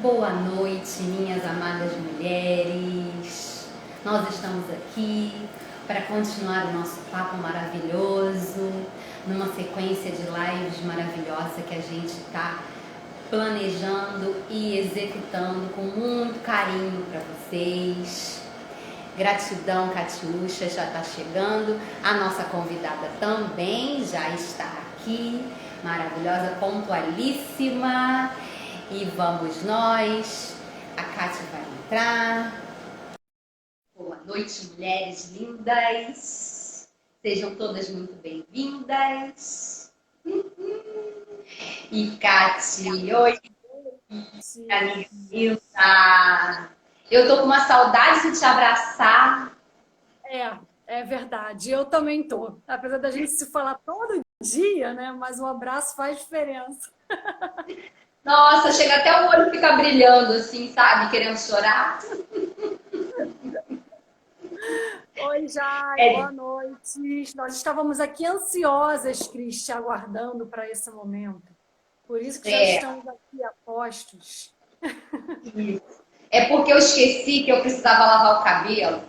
Boa noite, minhas amadas mulheres. Nós estamos aqui para continuar o nosso papo maravilhoso, numa sequência de lives maravilhosa que a gente está planejando e executando com muito carinho para vocês. Gratidão, Catiúcha, já está chegando. A nossa convidada também já está aqui, maravilhosa, pontualíssima. E vamos nós. A Cátia vai entrar. Boa noite, mulheres lindas. Sejam todas muito bem-vindas. E Cátia, oi, amiga linda. Eu tô com uma saudade de te abraçar. É verdade. Eu também tô. Apesar da gente se falar todo dia, né? Mas o abraço faz diferença. Nossa, chega até o olho ficar brilhando assim, sabe? Querendo chorar. Oi, Jai, boa noite. Nós estávamos aqui ansiosas, Cristi, aguardando para esse momento. Por isso que já estamos aqui a postos. Isso. É porque eu esqueci que eu precisava lavar o cabelo.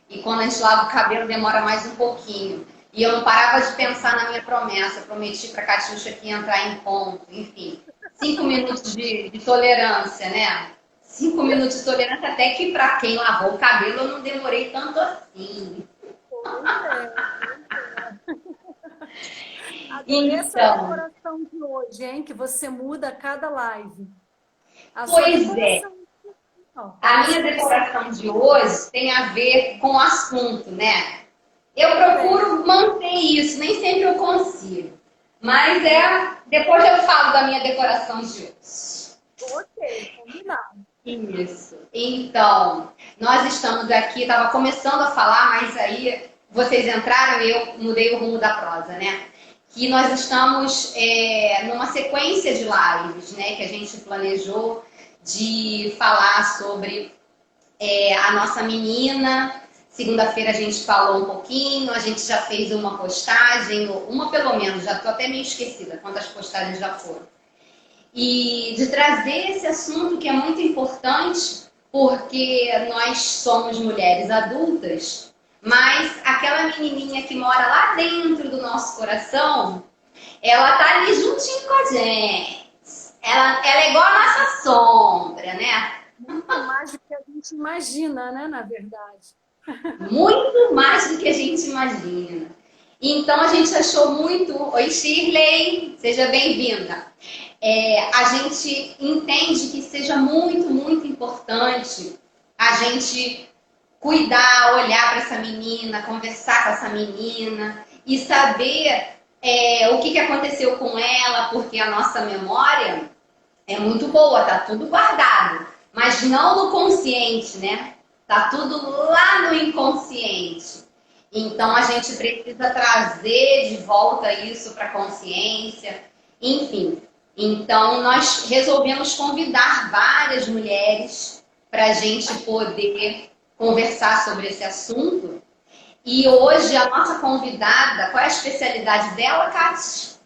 E quando a gente lava o cabelo, demora mais um pouquinho. E eu não parava de pensar na minha promessa. Eu prometi para a Catiúcha que ia entrar em ponto. Enfim, 5 minutos de tolerância, né? 5 minutos de tolerância, até que para quem lavou o cabelo eu não demorei tanto assim. Adorei essa decoração de hoje, hein? Que você muda a cada live. Pois é. A minha decoração de hoje tem a ver com o assunto, né? Eu procuro manter isso, nem sempre eu consigo. Mas depois eu falo da minha decoração de hoje. Ok, combinado. Isso. Então, nós estamos aqui, estava começando a falar, mas aí vocês entraram e eu mudei o rumo da prosa, né? Que nós estamos numa sequência de lives, né? Que a gente planejou de falar sobre a nossa menina. Segunda-feira a gente falou um pouquinho, a gente já fez uma postagem, uma pelo menos, já estou até meio esquecida quantas postagens já foram. E de trazer esse assunto que é muito importante, porque nós somos mulheres adultas, mas aquela menininha que mora lá dentro do nosso coração, ela tá ali juntinho com a gente. Ela é igual a nossa sombra, né? Muito mais do que a gente imagina, né, na verdade. Muito mais do que a gente imagina. Então a gente achou muito... Oi, Shirley, seja bem-vinda. A gente entende que seja muito, muito importante a gente cuidar, olhar para essa menina, conversar com essa menina e saber o que aconteceu com ela, porque a nossa memória é muito boa, tá tudo guardado, mas não no consciente, né? Tá tudo lá no inconsciente. Então a gente precisa trazer de volta isso para a consciência, enfim. Então nós resolvemos convidar várias mulheres para a gente poder conversar sobre esse assunto. E hoje a nossa convidada, qual é a especialidade dela, Cátia?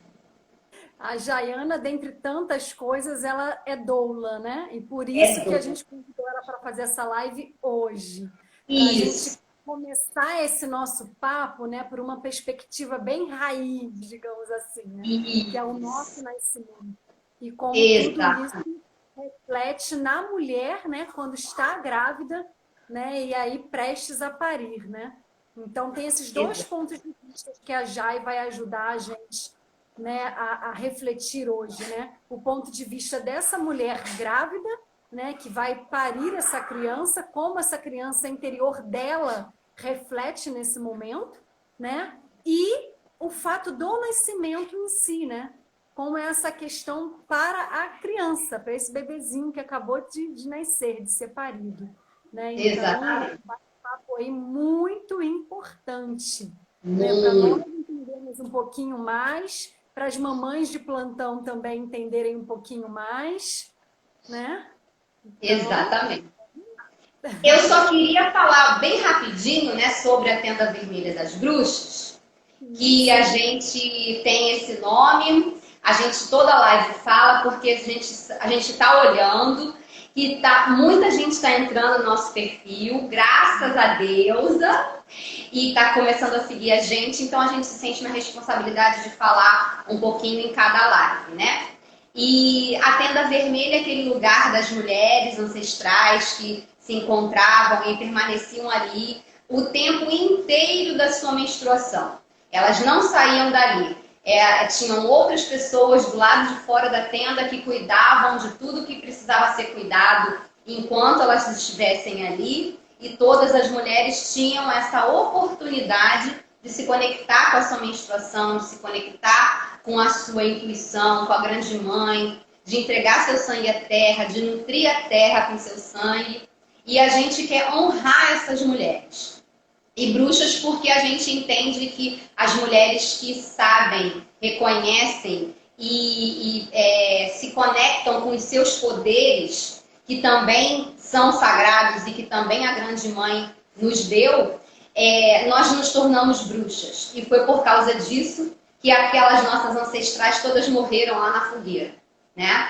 A Jaiana, dentre tantas coisas, ela é doula, né? E por isso que a gente convidou ela para fazer essa live hoje. Para a gente começar esse nosso papo, né, por uma perspectiva bem raiz, digamos assim, né? Que é o nosso nascimento. E como tudo isso reflete na mulher, né, quando está grávida, né, e aí prestes a parir, né? Então tem esses dois pontos de vista que a Jai vai ajudar a gente, né, a refletir hoje, né? O ponto de vista dessa mulher grávida, né, que vai parir essa criança, como essa criança interior dela reflete nesse momento, né? E o fato do nascimento em si, né? Como é essa questão para a criança, para esse bebezinho que acabou de nascer, de ser parido, né? Então, um papo aí muito importante, né? Para nós entendermos um pouquinho mais, para as mamães de plantão também entenderem um pouquinho mais, né? Então... Exatamente. Eu só queria falar bem rapidinho, né, sobre a Tenda Vermelha das Bruxas, que a gente tem esse nome, a gente toda live fala porque a gente está olhando que muita gente está entrando no nosso perfil, graças a Deusa, e está começando a seguir a gente, então a gente se sente na responsabilidade de falar um pouquinho em cada live, né? E a tenda vermelha é aquele lugar das mulheres ancestrais que se encontravam e permaneciam ali o tempo inteiro da sua menstruação. Elas não saíam dali. Tinham outras pessoas do lado de fora da tenda que cuidavam de tudo que precisava ser cuidado enquanto elas estivessem ali, e todas as mulheres tinham essa oportunidade de se conectar com a sua menstruação, de se conectar com a sua intuição, com a grande mãe, de entregar seu sangue à terra, de nutrir a terra com seu sangue. E a gente quer honrar essas mulheres. E bruxas porque a gente entende que as mulheres que sabem, reconhecem e se conectam com os seus poderes, que também são sagrados e que também a grande mãe nos deu, nós nos tornamos bruxas. E foi por causa disso que aquelas nossas ancestrais todas morreram lá na fogueira, né?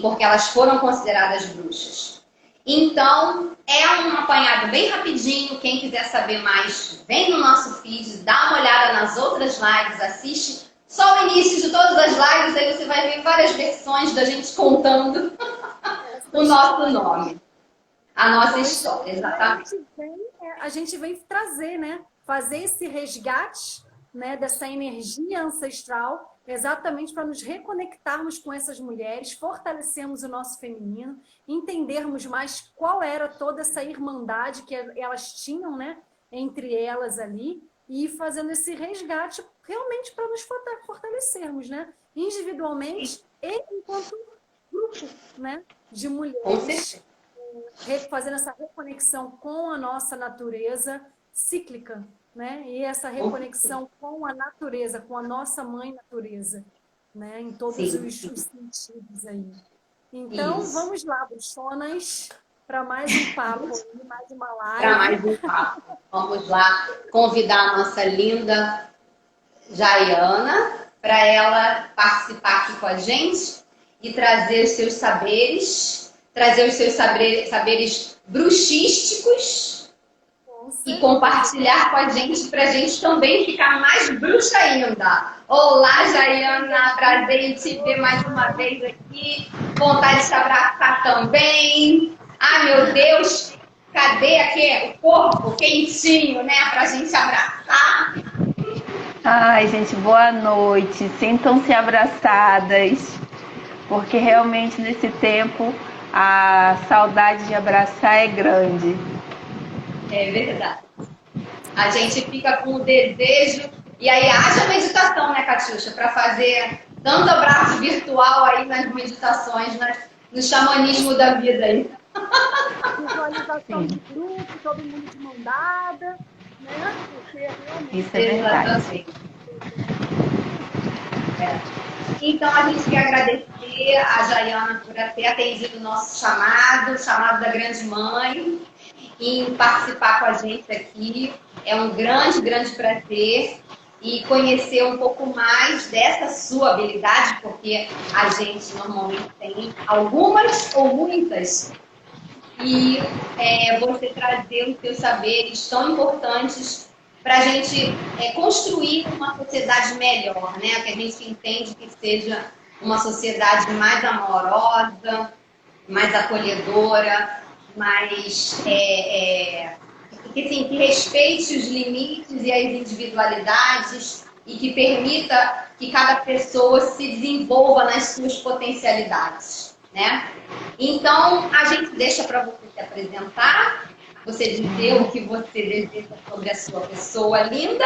Porque elas foram consideradas bruxas. Então, é um apanhado bem rapidinho. Quem quiser saber mais, vem no nosso feed, dá uma olhada nas outras lives, assiste só o início de todas as lives, aí você vai ver várias versões da gente contando o nosso nome, a nossa história, exatamente. A gente vem trazer, né? Fazer esse resgate, né, dessa energia ancestral, exatamente para nos reconectarmos com essas mulheres, fortalecermos o nosso feminino, entendermos mais qual era toda essa irmandade que elas tinham, né, entre elas ali, e fazendo esse resgate realmente para nos fortalecermos, né, individualmente e enquanto grupo, né, de mulheres, fazendo essa reconexão com a nossa natureza cíclica, né? E essa reconexão com a natureza, com a nossa mãe natureza, né? Em todos os sentidos aí. Então, vamos lá, bruxonas, para mais um papo, mais uma live. Para mais um papo. Vamos lá convidar a nossa linda Jaiana para ela participar aqui com a gente e trazer os seus saberes, saberes bruxísticos, e compartilhar com a gente, para a gente também ficar mais bruxa ainda. Olá, Jaiana, prazer em te ver mais uma vez aqui. Vontade de te abraçar também. Ai, meu Deus, cadê aqui o corpo quentinho, né, para a gente abraçar? Ai, gente, boa noite. Sintam-se abraçadas, porque realmente nesse tempo a saudade de abraçar é grande. É verdade. A gente fica com o desejo. E aí haja meditação, né, Catiuxa? Para fazer tanto abraço virtual aí nas meditações, no xamanismo da vida aí. Visualização de grupo, todo mundo de mão dada, né? Isso é verdade. Então a gente quer agradecer a Jaiana por ter atendido o nosso chamado, o chamado da Grande Mãe, em participar com a gente aqui. É um grande, grande prazer e conhecer um pouco mais dessa sua habilidade, porque a gente normalmente tem algumas ou muitas, e você trazer os seus saberes tão importantes para a gente construir uma sociedade melhor, né? Que a gente entende que seja uma sociedade mais amorosa, mais acolhedora, mais que respeite os limites e as individualidades e que permita que cada pessoa se desenvolva nas suas potencialidades, né? Então, a gente deixa para você se apresentar, você dizer o que você deseja sobre a sua pessoa linda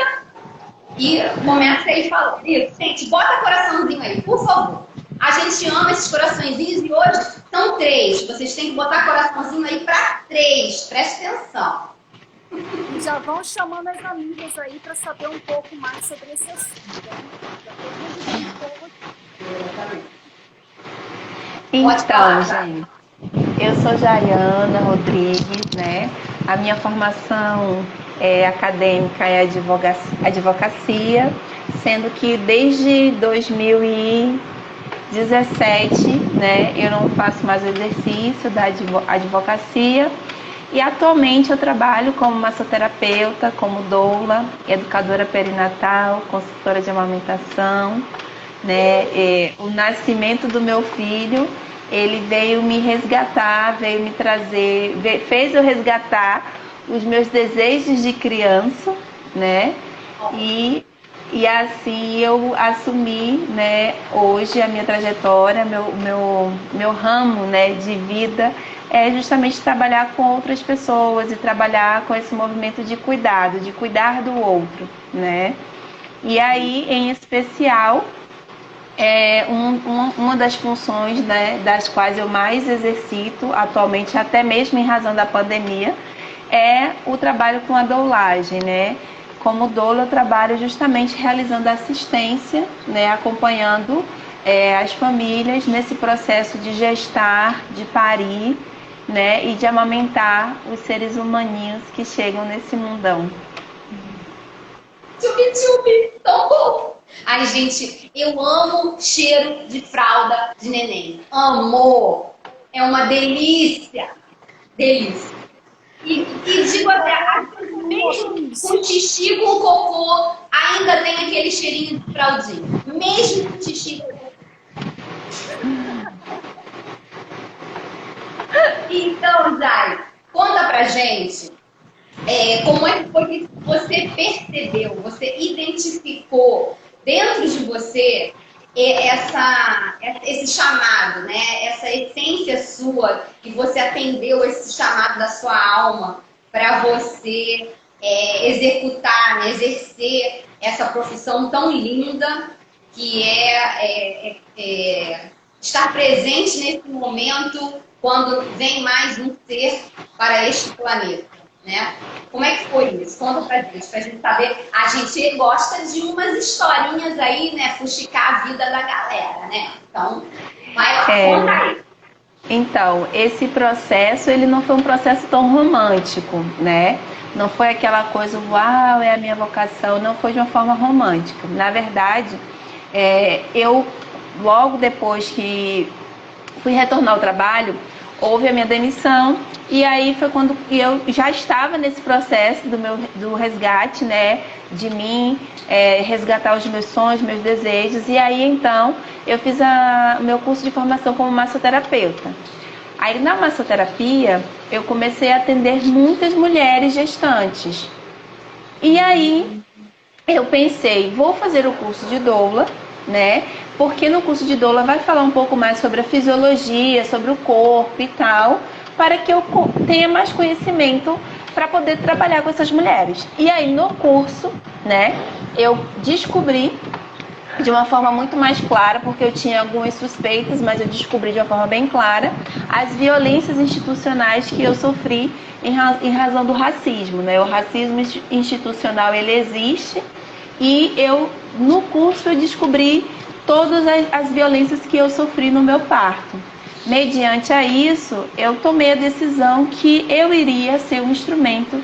e começa aí falando. Isso, gente, bota coraçãozinho aí, por favor. A gente ama esses coraçõezinhos e hoje são 3. Vocês têm que botar coraçãozinho aí para 3. Preste atenção. E já vão chamando as amigas aí para saber um pouco mais sobre esse assunto. Então, gente, eu sou Jaiana Rodrigues, né? A minha formação acadêmica é advocacia, sendo que desde 2017, né, eu não faço mais o exercício da advocacia e atualmente eu trabalho como massoterapeuta, como doula, educadora perinatal, consultora de amamentação, né? O nascimento do meu filho, ele veio me resgatar, veio me trazer, fez eu resgatar os meus desejos de criança, né? E assim eu assumi, né, hoje a minha trajetória, meu ramo, né, de vida é justamente trabalhar com outras pessoas e trabalhar com esse movimento de cuidado, de cuidar do outro, né? E aí, em especial, uma das funções, né, das quais eu mais exercito atualmente, até mesmo em razão da pandemia, é o trabalho com a doulagem, né? Como doula, eu trabalho justamente realizando assistência, né, acompanhando as famílias nesse processo de gestar, de parir, né, e de amamentar os seres humaninhos que chegam nesse mundão. Tchubi, tão bom! Ai, gente, eu amo cheiro de fralda de neném. Amo! É uma delícia! Delícia! E digo até, mesmo com xixi, com cocô, ainda tem aquele cheirinho de fraldinha. Mesmo com xixi, com cocô. Então, Zay, conta pra gente como é que foi que você percebeu, você identificou dentro de você esse chamado, né? Essa essência sua, que você atendeu esse chamado da sua alma para você executar, né? Exercer essa profissão tão linda que estar presente nesse momento quando vem mais um ser para este planeta, né? Como é que foi isso? Conta pra gente saber. A gente gosta de umas historinhas aí, né? Fuxicar a vida da galera, né? Então, vai lá, conta aí. Então, esse processo, ele não foi um processo tão romântico, né? Não foi aquela coisa, uau, é a minha vocação. Não foi de uma forma romântica. Na verdade, eu, logo depois que fui retornar ao trabalho, houve a minha demissão. E aí foi quando eu já estava nesse processo do resgate, né, de mim, resgatar os meus sonhos, meus desejos. E aí, então, eu fiz o meu curso de formação como massoterapeuta. Aí, na massoterapia, eu comecei a atender muitas mulheres gestantes. E aí, eu pensei, vou fazer o curso de doula, né, porque no curso de doula vai falar um pouco mais sobre a fisiologia, sobre o corpo e tal, para que eu tenha mais conhecimento para poder trabalhar com essas mulheres. E aí no curso, né, eu descobri de uma forma muito mais clara, porque eu tinha algumas suspeitas, mas eu descobri de uma forma bem clara as violências institucionais que eu sofri em razão do racismo, né? O racismo institucional, ele existe, e no curso eu descobri todas as violências que eu sofri no meu parto. Mediante a isso, eu tomei a decisão que eu iria ser um instrumento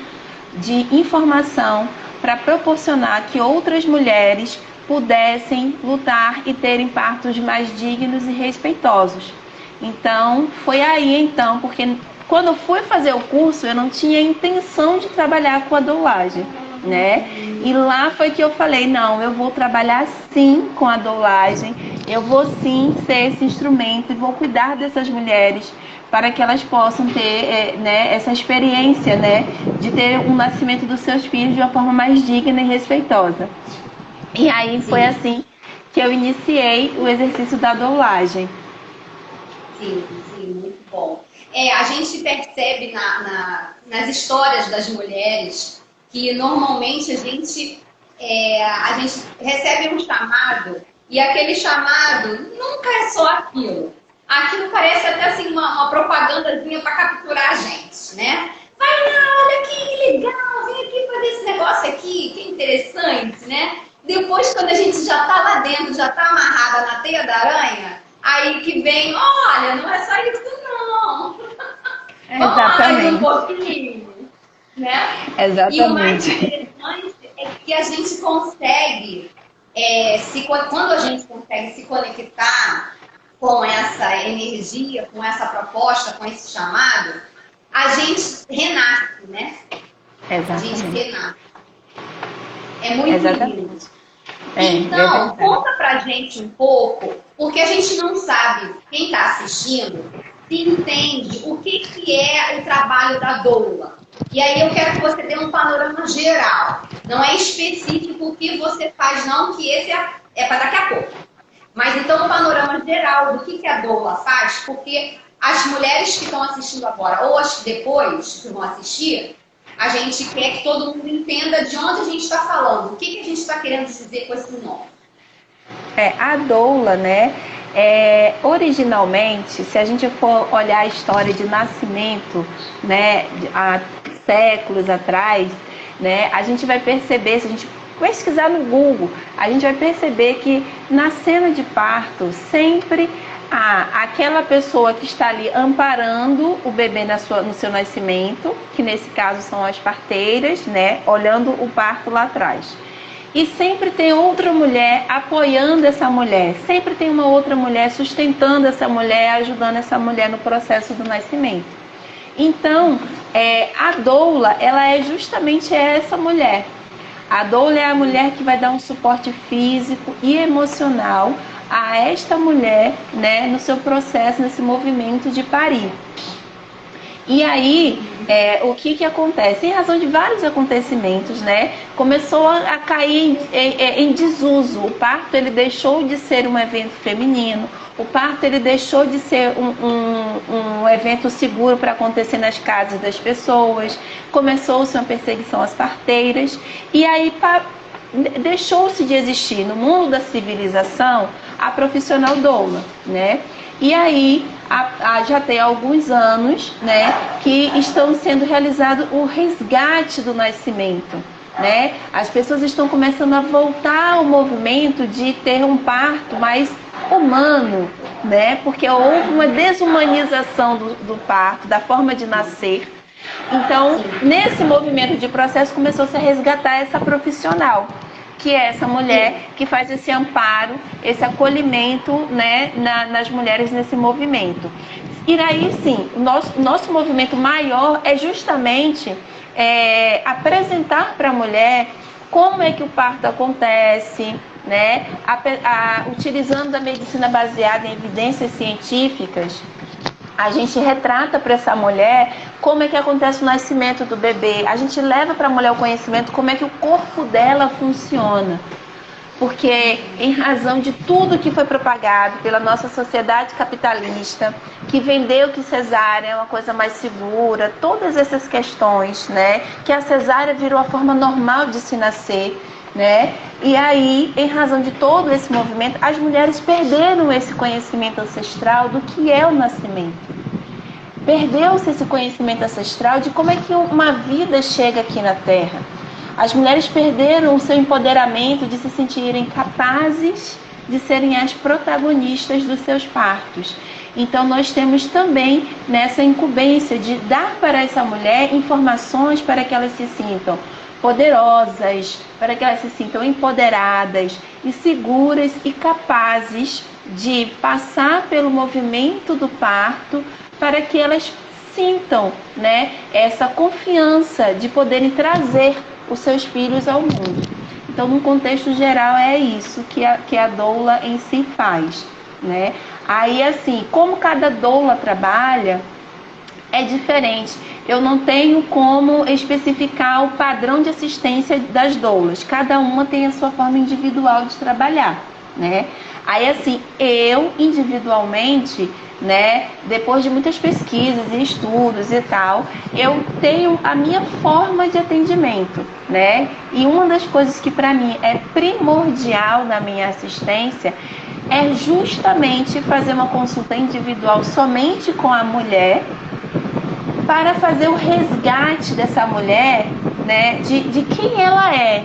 de informação para proporcionar que outras mulheres pudessem lutar e terem partos mais dignos e respeitosos. Então, foi aí então, porque quando eu fui fazer o curso, eu não tinha intenção de trabalhar com a doulagem, né? E lá foi que eu falei, não, eu vou trabalhar sim com a doulagem, eu vou sim ser esse instrumento e vou cuidar dessas mulheres para que elas possam ter essa experiência, né, de ter um nascimento dos seus filhos de uma forma mais digna e respeitosa. E aí foi assim que eu iniciei o exercício da doulagem. Sim, muito bom. A gente percebe nas histórias das mulheres que normalmente a gente recebe um chamado e aquele chamado nunca é só aquilo. Aquilo parece até assim uma propagandazinha para capturar a gente, né? Vai lá, olha que legal, vem aqui fazer esse negócio aqui, que interessante, né? Depois, quando a gente já tá lá dentro, já tá amarrada na teia da aranha, aí que vem, olha, não é só isso não. Vamos lá mais um pouquinho, né? Exatamente. E o mais interessante é que a gente consegue, quando a gente consegue se conectar com essa energia, com essa proposta, com esse chamado, a gente renasce, né? Exatamente. A gente renasce. É muito lindo. Então, verdade. conta pra gente um pouco, porque a gente não sabe, quem está assistindo, se entende o que é o trabalho da doula. E aí eu quero que você dê um panorama geral. Não é específico o que você faz, não, que esse é para daqui a pouco. Mas então um panorama geral do que a doula faz, porque as mulheres que estão assistindo agora, ou as que depois que vão assistir, a gente quer que todo mundo entenda de onde a gente está falando, o que a gente está querendo dizer com esse nome. A doula, né? Originalmente, se a gente for olhar a história de nascimento, né, há séculos atrás, né, a gente vai perceber, se a gente pesquisar no Google, a gente vai perceber que na cena de parto sempre há aquela pessoa que está ali amparando o bebê no seu nascimento, que nesse caso são as parteiras, né, olhando o parto lá atrás. E sempre tem outra mulher apoiando essa mulher, sempre tem uma outra mulher sustentando essa mulher, ajudando essa mulher no processo do nascimento. Então, a doula, ela é justamente essa mulher. A doula é a mulher que vai dar um suporte físico e emocional a esta mulher, né, no seu processo, nesse movimento de parir. E aí, o que acontece? Em razão de vários acontecimentos, né, começou a cair em desuso. O parto, ele deixou de ser um evento feminino. O parto, ele deixou de ser um evento seguro para acontecer nas casas das pessoas. Começou-se uma perseguição às parteiras. E aí, deixou-se de existir no mundo da civilização a profissional doula, né? E aí, já tem alguns anos, né, que estão sendo realizado o resgate do nascimento, né? As pessoas estão começando a voltar ao movimento de ter um parto mais humano, né? Porque houve uma desumanização do parto, da forma de nascer. Então, nesse movimento de processo, começou-se a resgatar essa profissional, que é essa mulher que faz esse amparo, esse acolhimento, né, nas mulheres nesse movimento. E aí, sim, o nosso movimento maior é justamente apresentar para a mulher como é que o parto acontece, né, utilizando a medicina baseada em evidências científicas. A gente retrata para essa mulher como é que acontece o nascimento do bebê. A gente leva para a mulher o conhecimento como é que o corpo dela funciona. Porque em razão de tudo que foi propagado pela nossa sociedade capitalista, que vendeu que cesárea é uma coisa mais segura, todas essas questões, né? Que a cesárea virou a forma normal de se nascer, né? E aí, em razão de todo esse movimento, as mulheres perderam esse conhecimento ancestral do que é o nascimento. Perdeu-se esse conhecimento ancestral de como é que uma vida chega aqui na Terra. As mulheres perderam o seu empoderamento de se sentirem capazes de serem as protagonistas dos seus partos. Então, nós temos também nessa incumbência de dar para essa mulher informações para que elas se sintam poderosas, para que elas se sintam empoderadas e seguras e capazes de passar pelo movimento do parto, para que elas sintam, né, essa confiança de poderem trazer os seus filhos ao mundo. Então, num contexto geral, é isso que a doula em si faz, né? Aí, assim, como cada doula trabalha, é diferente. Eu não tenho como especificar o padrão de assistência das doulas. Cada uma tem a sua forma individual de trabalhar, né? Aí, assim, eu individualmente, né, depois de muitas pesquisas e estudos e tal, eu tenho a minha forma de atendimento, né? E uma das coisas que para mim é primordial na minha assistência é justamente fazer uma consulta individual somente com a mulher, para fazer o resgate dessa mulher, né, de quem ela é.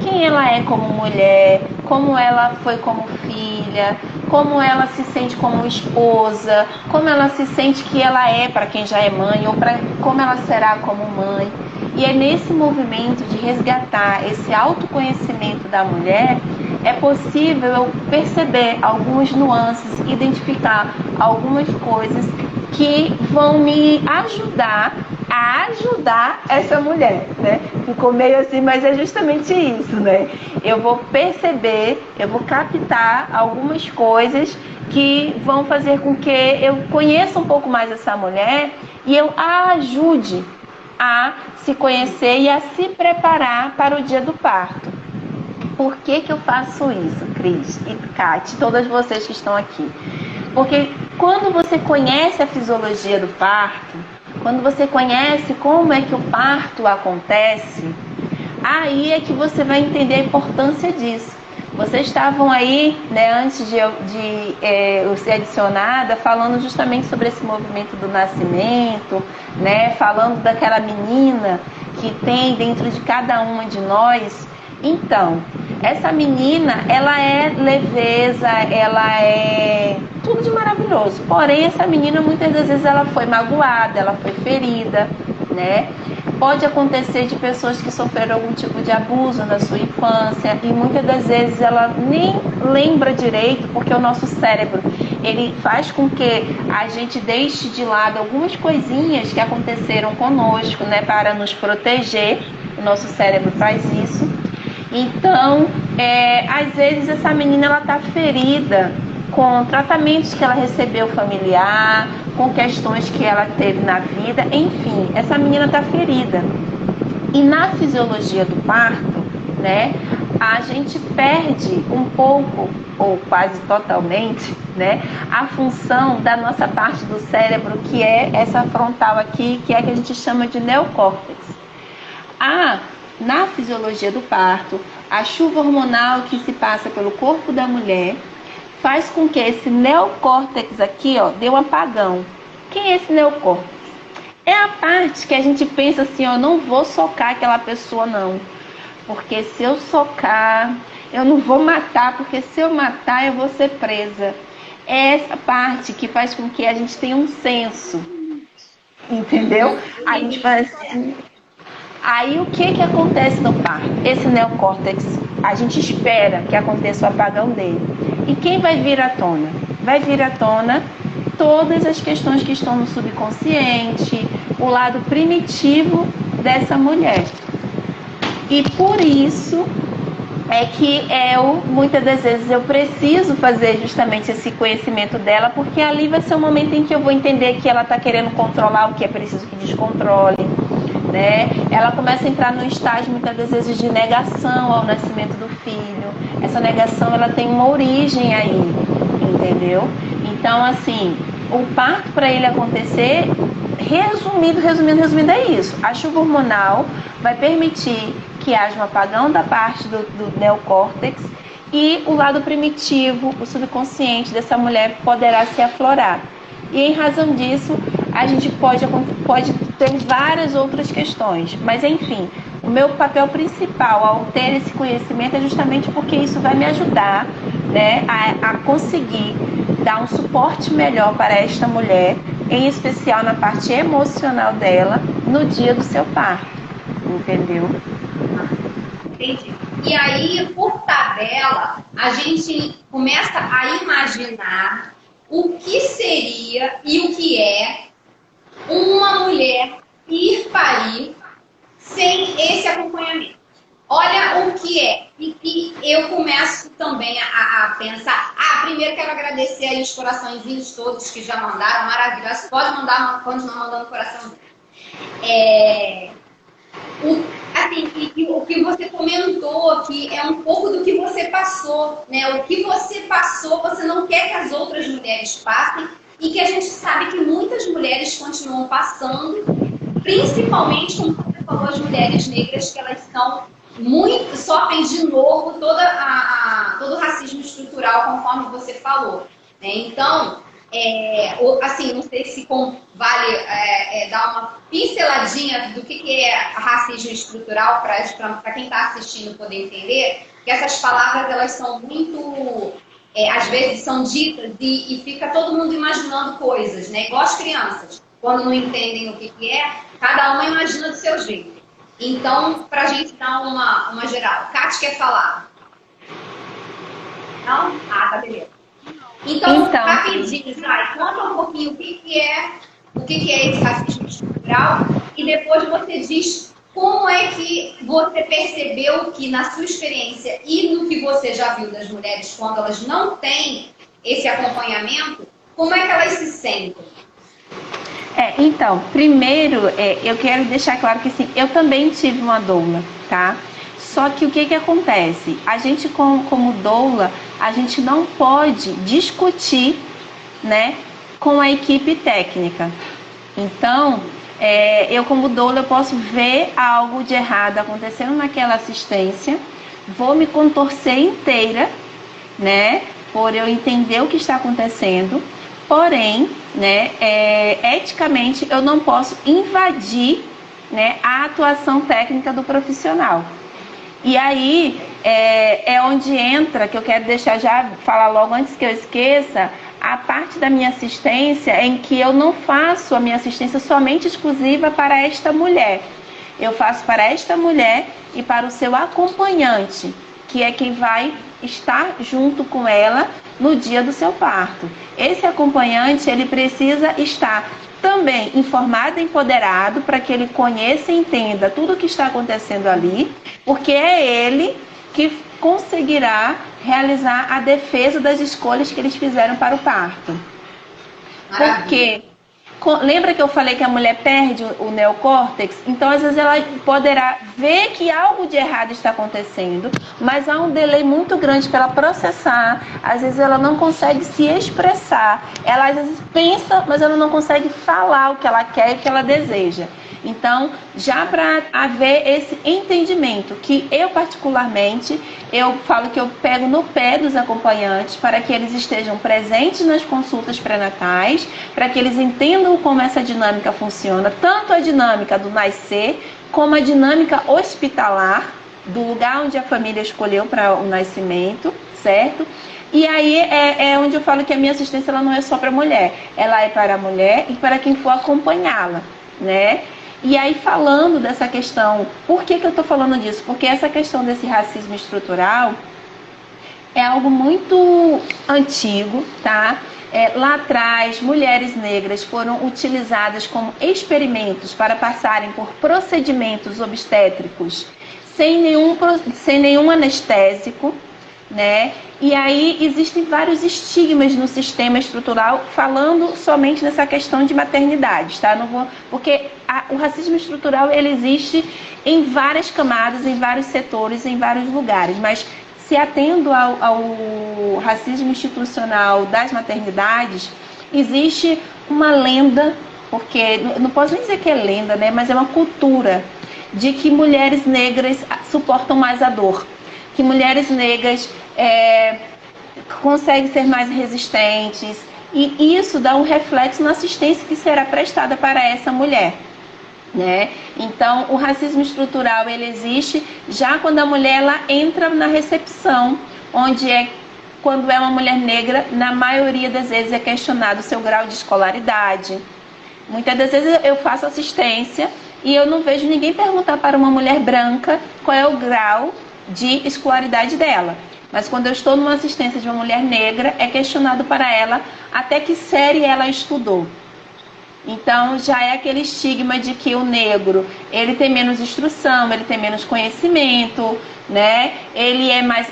Quem ela é como mulher, como ela foi como filha, como ela se sente como esposa, como ela se sente que ela é para quem já é mãe, ou como ela será como mãe. E é nesse movimento de resgatar esse autoconhecimento da mulher é possível eu perceber algumas nuances, identificar algumas coisas que vão me ajudar a ajudar essa mulher, né? Ficou meio assim, mas é justamente isso, né? Eu vou perceber, eu vou captar algumas coisas que vão fazer com que eu conheça um pouco mais essa mulher e eu a ajude a se conhecer e a se preparar para o dia do parto. Por que eu faço isso, Cris e Kate, todas vocês que estão aqui? Porque quando você conhece a fisiologia do parto, quando você conhece como é que o parto acontece, aí é que você vai entender a importância disso. Vocês estavam aí, né, antes de eu ser adicionada, falando justamente sobre esse movimento do nascimento, né, falando daquela menina que tem dentro de cada uma de nós. Então, essa menina, ela é leveza, ela é tudo de maravilhoso. Porém, essa menina, muitas das vezes, ela foi magoada, ela foi ferida, né? Pode acontecer de pessoas que sofreram algum tipo de abuso na sua infância e muitas das vezes ela nem lembra direito, porque o nosso cérebro, ele faz com que a gente deixe de lado algumas coisinhas que aconteceram conosco, né, para nos proteger. O nosso cérebro faz isso. Então, às vezes essa menina ela está ferida com tratamentos que ela recebeu familiar, com questões que ela teve na vida, enfim, essa menina está ferida. E na fisiologia do parto, né, a gente perde um pouco, ou quase totalmente, né, a função da nossa parte do cérebro, que é essa frontal aqui, que é a que a gente chama de neocórtex. Na fisiologia do parto, a chuva hormonal que se passa pelo corpo da mulher faz com que esse neocórtex aqui, ó, dê um apagão. Quem é esse neocórtex? É a parte que a gente pensa assim, ó, não vou socar aquela pessoa não, porque se eu socar, eu não vou matar, porque se eu matar, eu vou ser presa. É essa parte que faz com que a gente tenha um senso, entendeu? A gente faz assim. Aí o que acontece no parto? Esse neocórtex, a gente espera que aconteça o apagão dele. E quem vai vir à tona? Vai vir à tona todas as questões que estão no subconsciente, o lado primitivo dessa mulher. E por isso é que muitas das vezes eu preciso fazer justamente esse conhecimento dela, porque ali vai ser o momento em que eu vou entender que ela está querendo controlar o que é preciso que descontrole. Né? Ela começa a entrar num estágio muitas das vezes de negação ao nascimento do filho. Essa negação ela tem uma origem aí, entendeu? Então assim, o parto para ele acontecer, resumindo é isso. A chuva hormonal vai permitir que haja um apagão da parte do neocórtex e o lado primitivo, o subconsciente dessa mulher poderá se aflorar. E em razão disso, a gente pode ter várias outras questões. Mas, enfim, o meu papel principal ao ter esse conhecimento é justamente porque isso vai me ajudar, né, a conseguir dar um suporte melhor para esta mulher, em especial na parte emocional dela, no dia do seu parto. Entendeu? Entendi. E aí, por tabela, a gente começa a imaginar o que seria e o que é uma mulher ir parir sem esse acompanhamento. Olha o que é. E eu começo também a pensar. Primeiro quero agradecer aí os coraçõezinhos todos que já mandaram, maravilhoso. Pode mandar, continuar mandando coração. O que você comentou aqui é um pouco do que você passou, né? O que você passou, você não quer que as outras mulheres passem e que a gente sabe que muitas mulheres continuam passando, principalmente, como você falou, as mulheres negras, que elas sofrem de novo todo o racismo estrutural, conforme você falou, né? Então, assim, não sei se vale dar uma pinceladinha do que é racismo estrutural para quem está assistindo poder entender, que essas palavras elas são muito, às vezes são ditas e fica todo mundo imaginando coisas, né? Igual as crianças, quando não entendem o que é, cada uma imagina do seu jeito. Então, para a gente dar uma geral, Kate quer falar? Não? Ah, tá, beleza. Então, rapidinho, Zay, conta um pouquinho o que é esse racismo estrutural e depois você diz como é que você percebeu que na sua experiência e no que você já viu das mulheres quando elas não têm esse acompanhamento, como é que elas se sentem? Então, primeiro, eu quero deixar claro que sim, eu também tive uma doula, tá? Só que o que acontece? A gente, como doula, a gente não pode discutir, né, com a equipe técnica. Então, eu como doula, eu posso ver algo de errado acontecendo naquela assistência, vou me contorcer inteira, né, por eu entender o que está acontecendo, porém, né, eticamente, eu não posso invadir, né, a atuação técnica do profissional. E aí é onde entra, que eu quero deixar já, falar logo antes que eu esqueça, a parte da minha assistência em que eu não faço a minha assistência somente exclusiva para esta mulher. Eu faço para esta mulher e para o seu acompanhante, que é quem vai estar junto com ela no dia do seu parto. Esse acompanhante, ele precisa estar também informado e empoderado para que ele conheça e entenda tudo o que está acontecendo ali, porque é ele que conseguirá realizar a defesa das escolhas que eles fizeram para o parto. Porque lembra que eu falei que a mulher perde o neocórtex? Então, às vezes, ela poderá ver que algo de errado está acontecendo, mas há um delay muito grande para ela processar. Às vezes, ela não consegue se expressar. Ela, às vezes, pensa, mas ela não consegue falar o que ela quer e o que ela deseja. Então, já para haver esse entendimento, que eu particularmente, eu falo que eu pego no pé dos acompanhantes para que eles estejam presentes nas consultas pré-natais, para que eles entendam como essa dinâmica funciona, tanto a dinâmica do nascer, como a dinâmica hospitalar, do lugar onde a família escolheu para o nascimento, certo? E aí é onde eu falo que a minha assistência ela não é só para a mulher, ela é para a mulher e para quem for acompanhá-la, né? E aí, falando dessa questão, por que eu estou falando disso? Porque essa questão desse racismo estrutural é algo muito antigo, tá? Lá atrás, mulheres negras foram utilizadas como experimentos para passarem por procedimentos obstétricos sem nenhum anestésico, né? E aí existem vários estigmas no sistema estrutural falando somente nessa questão de maternidade, tá? Porque o racismo estrutural ele existe em várias camadas, em vários setores, em vários lugares, mas se atendo ao racismo institucional das maternidades, existe uma lenda, porque não posso nem dizer que é lenda, né? Mas é uma cultura de que mulheres negras suportam mais a dor, que mulheres negras conseguem ser mais resistentes, e isso dá um reflexo na assistência que será prestada para essa mulher, né? Então, o racismo estrutural ele existe já quando a mulher ela entra na recepção, onde quando é uma mulher negra, na maioria das vezes é questionado o seu grau de escolaridade. Muitas das vezes eu faço assistência e eu não vejo ninguém perguntar para uma mulher branca qual é o grau de escolaridade dela. Mas quando eu estou numa assistência de uma mulher negra, é questionado para ela até que série ela estudou. Então já é aquele estigma de que o negro, ele tem menos instrução, ele tem menos conhecimento, né?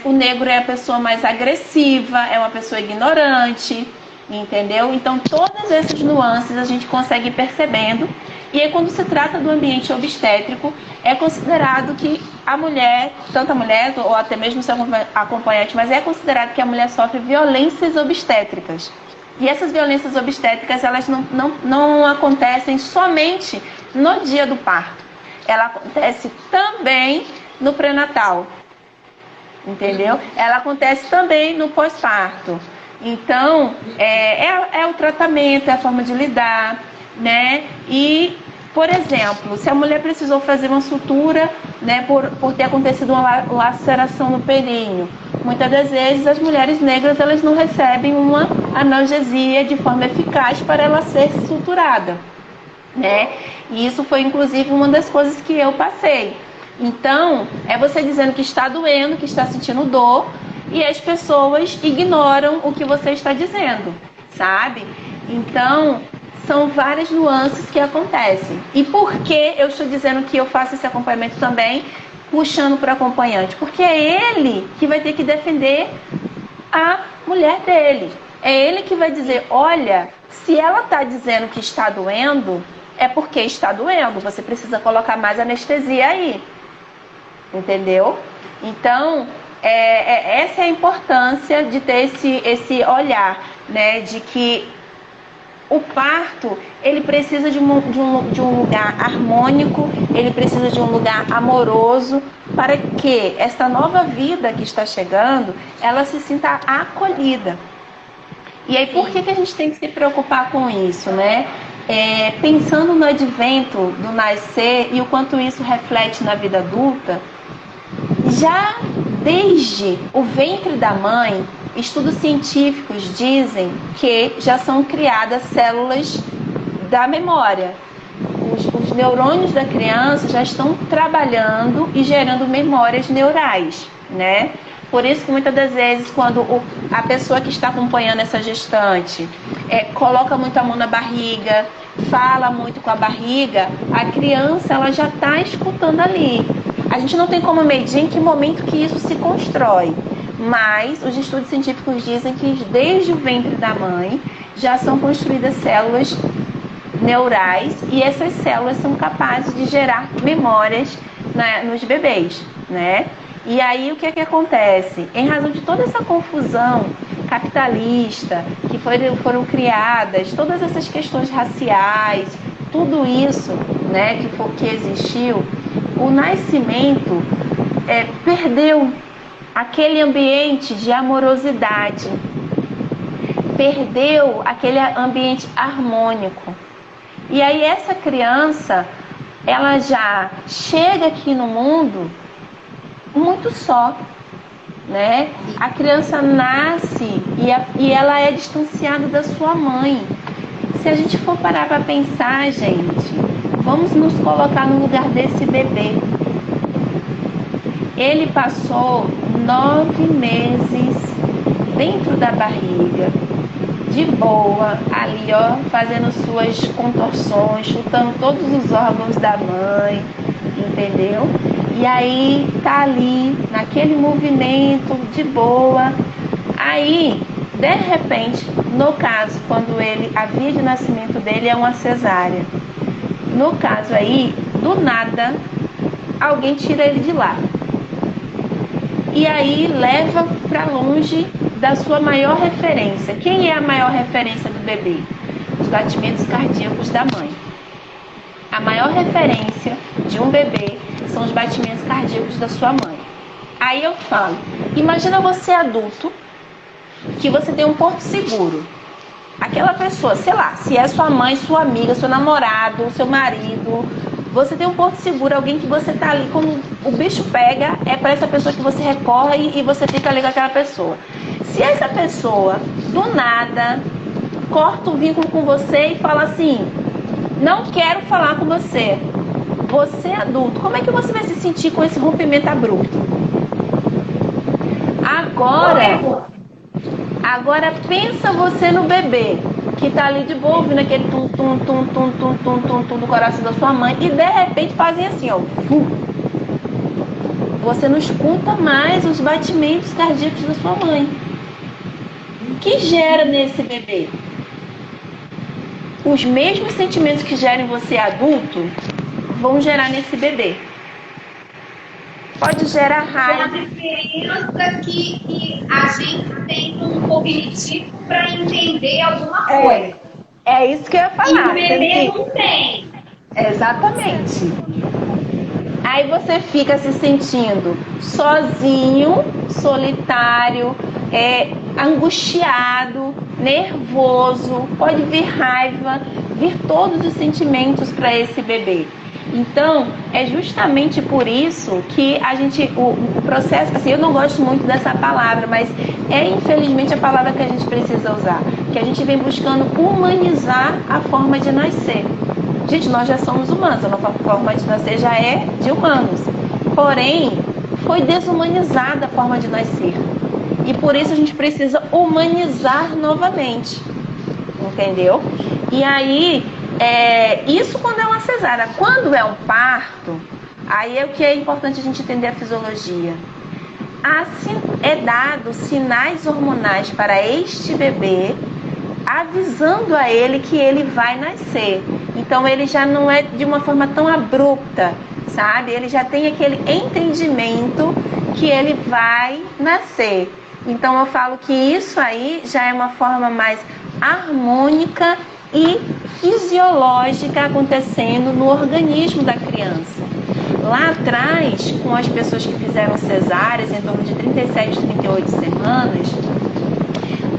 O negro é a pessoa mais agressiva, é uma pessoa ignorante, entendeu? Então todas essas nuances a gente consegue ir percebendo. E aí quando se trata do ambiente obstétrico, é considerado que a mulher, tanto a mulher ou até mesmo seu acompanhante, mas é considerado que a mulher sofre violências obstétricas. E essas violências obstétricas, elas não acontecem somente no dia do parto. Ela acontece também no pré-natal, entendeu? Ela acontece também no pós-parto. Então, é o tratamento, é a forma de lidar, né? E, por exemplo, se a mulher precisou fazer uma sutura, né, por ter acontecido uma laceração no períneo, muitas das vezes as mulheres negras elas não recebem uma analgesia de forma eficaz para ela ser suturada, né? E isso foi inclusive uma das coisas que eu passei. Então, é você dizendo que está doendo, que está sentindo dor, e as pessoas ignoram o que você está dizendo, sabe? Então, são várias nuances que acontecem. E por que eu estou dizendo que eu faço esse acompanhamento também, puxando para o acompanhante? Porque é ele que vai ter que defender a mulher dele. É ele que vai dizer, olha, se ela está dizendo que está doendo, é porque está doendo. Você precisa colocar mais anestesia aí. Entendeu? Então, essa é a importância de ter esse olhar, né? De que o parto, ele precisa de um lugar harmônico, ele precisa de um lugar amoroso, para que essa nova vida que está chegando, ela se sinta acolhida. E aí, por que a gente tem que se preocupar com isso, né? Pensando no advento do nascer e o quanto isso reflete na vida adulta, já desde o ventre da mãe, estudos científicos dizem que já são criadas células da memória. Os neurônios da criança já estão trabalhando e gerando memórias neurais, né? Por isso que muitas das vezes, quando a pessoa que está acompanhando essa gestante coloca muito a mão na barriga, fala muito com a barriga, a criança ela já está escutando ali. A gente não tem como medir em que momento que isso se constrói, mas os estudos científicos dizem que desde o ventre da mãe já são construídas células neurais e essas células são capazes de gerar memórias, né, nos bebês, né? E aí o que acontece? Em razão de toda essa confusão capitalista que foram criadas, todas essas questões raciais, tudo isso, né, que existiu, o nascimento perdeu aquele ambiente de amorosidade, perdeu aquele ambiente harmônico. E aí essa criança, ela já chega aqui no mundo muito só, né? A criança nasce e ela é distanciada da sua mãe. Se a gente for parar para pensar, gente, vamos nos colocar no lugar desse bebê. Ele passou 9 meses dentro da barriga, de boa, ali ó, fazendo suas contorções, chutando todos os órgãos da mãe, entendeu? E aí tá ali, naquele movimento, de boa. Aí, de repente, no caso, quando a via de nascimento dele é uma cesárea. No caso aí, do nada, alguém tira ele de lá. E aí leva para longe da sua maior referência. Quem é a maior referência do bebê? Os batimentos cardíacos da mãe. A maior referência de um bebê são os batimentos cardíacos da sua mãe. Aí eu falo, imagina você adulto, que você tem um porto seguro. Aquela pessoa, sei lá, se é sua mãe, sua amiga, seu namorado, seu marido, você tem um porto seguro, alguém que você tá ali, quando o bicho pega, é para essa pessoa que você recorre e você fica ali com aquela pessoa. Se essa pessoa, do nada, corta o vínculo com você e fala assim, não quero falar com você. Você adulto, como é que você vai se sentir com esse rompimento abrupto? Agora pensa você no bebê, que tá ali de boa, ouvindo aquele tum, tum, tum, tum, tum, tum, tum, tum do coração da sua mãe, e de repente fazem assim, ó. Você não escuta mais os batimentos cardíacos da sua mãe. O que gera nesse bebê? Os mesmos sentimentos que geram em você adulto vão gerar nesse bebê. Pode gerar raiva. A diferença que a gente tem um cognitivo para entender alguma coisa. É isso que eu ia falar. E o bebê não tem. Exatamente. Aí você fica se sentindo sozinho, solitário, angustiado, nervoso, pode vir raiva, vir todos os sentimentos para esse bebê. Então, é justamente por isso que o processo, assim, eu não gosto muito dessa palavra, mas é infelizmente a palavra que a gente precisa usar, que a gente vem buscando humanizar a forma de nascer. Gente, nós já somos humanos, a nossa forma de nascer já é de humanos. Porém, foi desumanizada a forma de nascer. E por isso a gente precisa humanizar novamente, entendeu? E aí, isso quando é uma cesárea. Quando é um parto, aí é o que é importante a gente entender a fisiologia. É dado sinais hormonais para este bebê, avisando a ele que ele vai nascer. Então ele já não é de uma forma tão abrupta, sabe? Ele já tem aquele entendimento que ele vai nascer. Então eu falo que isso aí já é uma forma mais harmônica e fisiológica acontecendo no organismo da criança. Lá atrás, com as pessoas que fizeram cesáreas, em torno de 37, 38 semanas,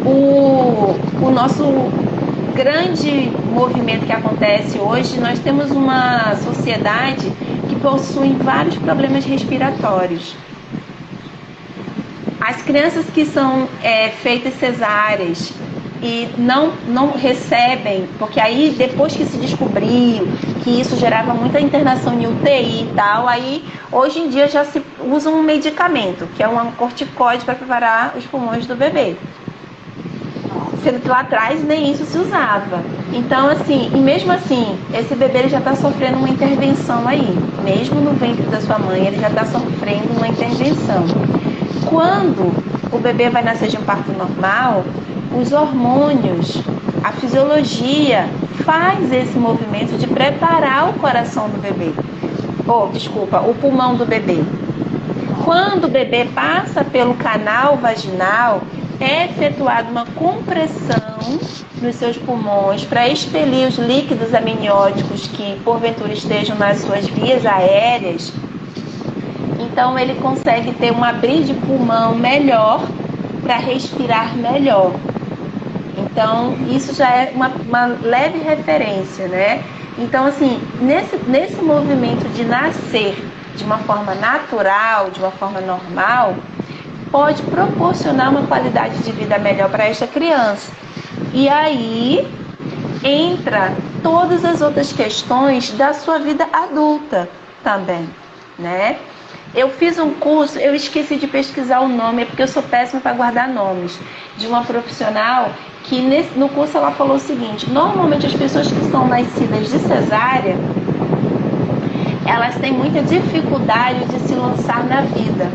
o nosso grande movimento que acontece hoje, nós temos uma sociedade que possui vários problemas respiratórios. As crianças que são feitas cesáreas e não recebem, porque aí depois que se descobriu que isso gerava muita internação em UTI e tal, aí hoje em dia já se usa um medicamento, que é um corticoide para preparar os pulmões do bebê. Sendo que lá atrás nem isso se usava. Então, assim, e mesmo assim, esse bebê ele já está sofrendo uma intervenção aí. Mesmo no ventre da sua mãe, ele já está sofrendo uma intervenção. Quando o bebê vai nascer de um parto normal, os hormônios, a fisiologia faz esse movimento de preparar o coração do bebê. O pulmão do bebê. Quando o bebê passa pelo canal vaginal, é efetuada uma compressão nos seus pulmões para expelir os líquidos amnióticos que porventura estejam nas suas vias aéreas. Então ele consegue ter um abrir de pulmão melhor para respirar melhor. Então isso já é uma leve referência, né? Então assim, nesse movimento de nascer de uma forma natural, de uma forma normal, pode proporcionar uma qualidade de vida melhor para esta criança. E aí entra todas as outras questões da sua vida adulta também, né? Eu fiz um curso, eu esqueci de pesquisar o nome, é porque eu sou péssima para guardar nomes, de uma profissional que no curso ela falou o seguinte: normalmente as pessoas que são nascidas de cesárea, elas têm muita dificuldade de se lançar na vida.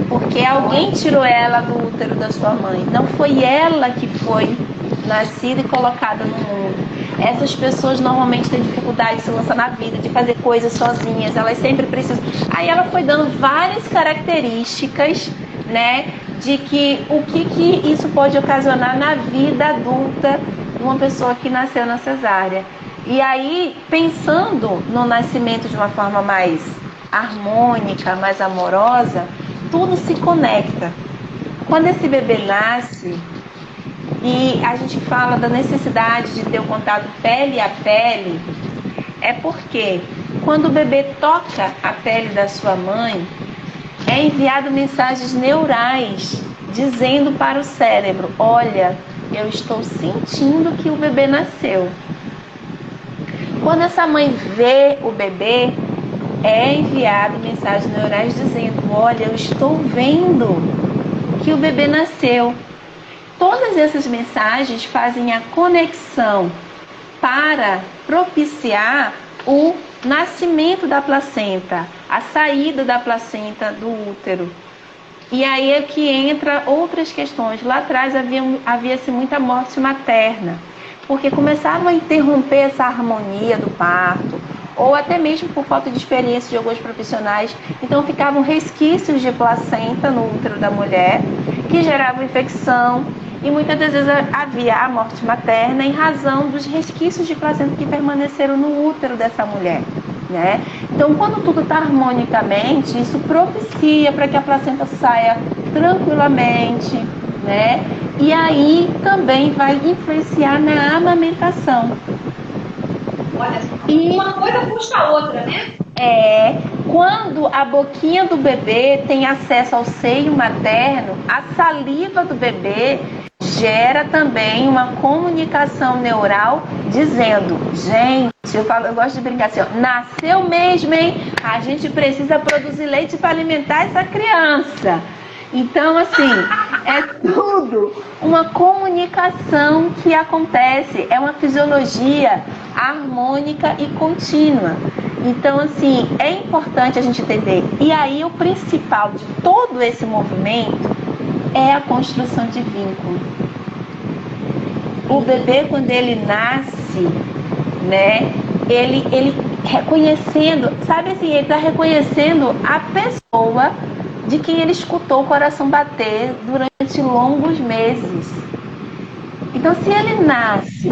Porque alguém tirou ela do útero da sua mãe. Não foi ela que foi nascida e colocada no mundo. Essas pessoas normalmente têm dificuldade de se lançar na vida, de fazer coisas sozinhas. Elas sempre precisam. Aí ela foi dando várias características, né, de que o que isso pode ocasionar na vida adulta de uma pessoa que nasceu na cesárea. E aí, pensando no nascimento de uma forma mais harmônica, mais amorosa, tudo se conecta. Quando esse bebê nasce e a gente fala da necessidade de ter o contato pele a pele, é porque quando o bebê toca a pele da sua mãe, é enviado mensagens neurais dizendo para o cérebro: olha, eu estou sentindo que o bebê nasceu. Quando essa mãe vê o bebê, é enviado mensagens neurais dizendo: olha, eu estou vendo que o bebê nasceu. Todas essas mensagens fazem a conexão para propiciar o nascimento da placenta, a saída da placenta do útero. E aí é que entra outras questões. Lá atrás havia-se muita morte materna, porque começaram a interromper essa harmonia do parto, ou até mesmo por falta de experiência de alguns profissionais. Então ficavam resquícios de placenta no útero da mulher, que geravam infecção, e muitas das vezes havia a morte materna em razão dos resquícios de placenta que permaneceram no útero dessa mulher, né? Então, quando tudo está harmonicamente, isso propicia para que a placenta saia tranquilamente, né? E aí também vai influenciar na amamentação. Olha, e uma coisa puxa a outra, né? Quando a boquinha do bebê tem acesso ao seio materno, a saliva do bebê gera também uma comunicação neural dizendo: gente, eu gosto de brincar assim, ó, nasceu mesmo, hein? A gente precisa produzir leite para alimentar essa criança. Então, assim, é tudo uma comunicação que acontece, é uma fisiologia harmônica e contínua. Então, assim, é importante a gente entender. E aí, o principal de todo esse movimento é a construção de vínculo. O bebê, quando ele nasce, né, ele reconhecendo, sabe assim, ele está reconhecendo a pessoa de quem ele escutou o coração bater durante longos meses. Então, se ele nasce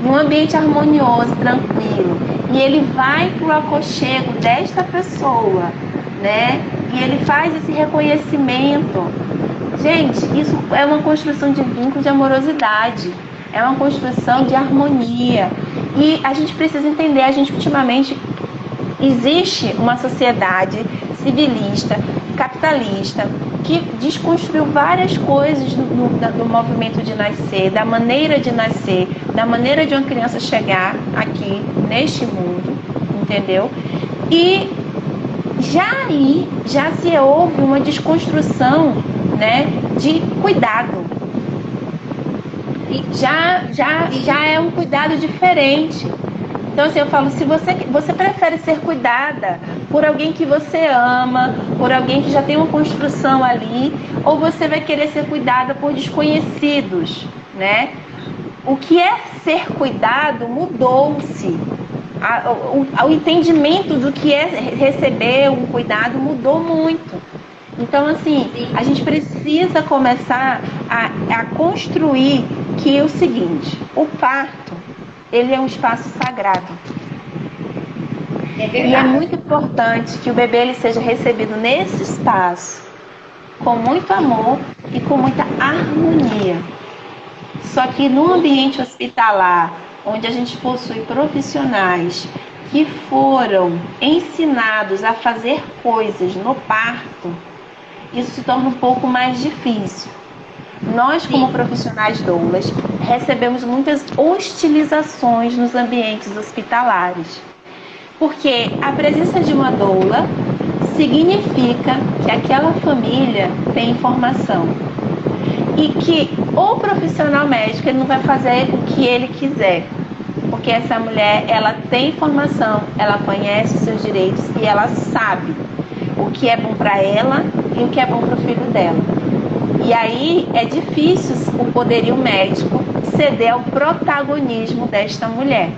num ambiente harmonioso, tranquilo, e ele vai para o aconchego desta pessoa, né? E ele faz esse reconhecimento. Gente, isso é uma construção de vínculo de amorosidade, é uma construção de harmonia. E a gente precisa entender, a gente ultimamente existe uma sociedade civilista, capitalista, que desconstruiu várias coisas do movimento de nascer, da maneira de nascer, da maneira de uma criança chegar aqui, neste mundo, entendeu? E já se houve uma desconstrução, né, de cuidado. Já é um cuidado diferente. Então, assim, eu falo, se você prefere ser cuidada por alguém que você ama, por alguém que já tem uma construção ali, ou você vai querer ser cuidada por desconhecidos, né? O que é ser cuidado mudou-se. O entendimento do que é receber um cuidado mudou muito. Então, assim, a gente precisa começar a construir que é o seguinte, o parto, ele é um espaço sagrado. E é muito importante que o bebê ele seja recebido nesse espaço com muito amor e com muita harmonia. Só que no ambiente hospitalar, onde a gente possui profissionais que foram ensinados a fazer coisas no parto, isso se torna um pouco mais difícil. Nós, como profissionais doulas, recebemos muitas hostilizações nos ambientes hospitalares. Porque a presença de uma doula significa que aquela família tem informação. E que o profissional médico ele não vai fazer o que ele quiser. Porque essa mulher, ela tem informação, ela conhece os seus direitos e ela sabe o que é bom para ela e o que é bom para o filho dela. E aí é difícil o poderio médico ceder ao protagonismo desta mulher.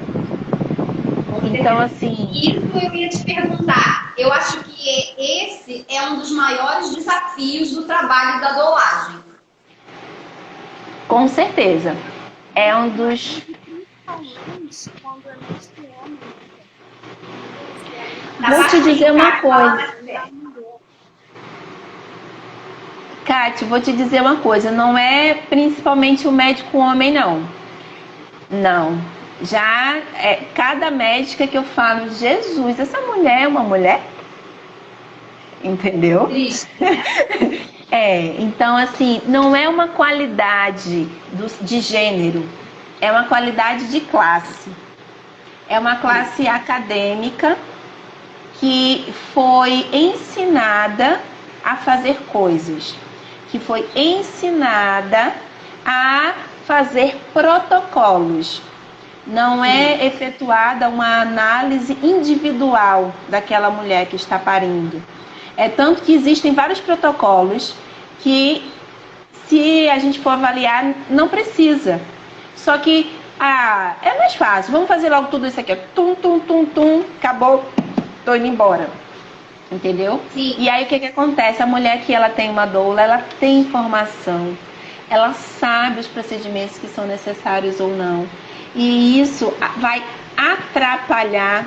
Então, assim... Isso eu ia te perguntar. Eu acho que esse é um dos maiores desafios do trabalho da doulagem. Com certeza. É um dos... Vou te dizer uma coisa. Kátia, vou te dizer uma coisa. Não é principalmente o médico homem, não. Não. Já cada médica que eu falo, Jesus, essa mulher é uma mulher? Entendeu? Isso. Então assim, não é uma qualidade de gênero, é uma qualidade de classe. É uma classe acadêmica que foi ensinada a fazer coisas, que foi ensinada a fazer protocolos. Não é efetuada uma análise individual daquela mulher que está parindo. É tanto que existem vários protocolos que, se a gente for avaliar, não precisa. Só que, é mais fácil. Vamos fazer logo tudo isso aqui. Tum, tum, tum, tum, acabou, tô indo embora. Entendeu? Sim. E aí o que acontece? A mulher que ela tem uma doula, ela tem informação. Ela sabe os procedimentos que são necessários ou não. E isso vai atrapalhar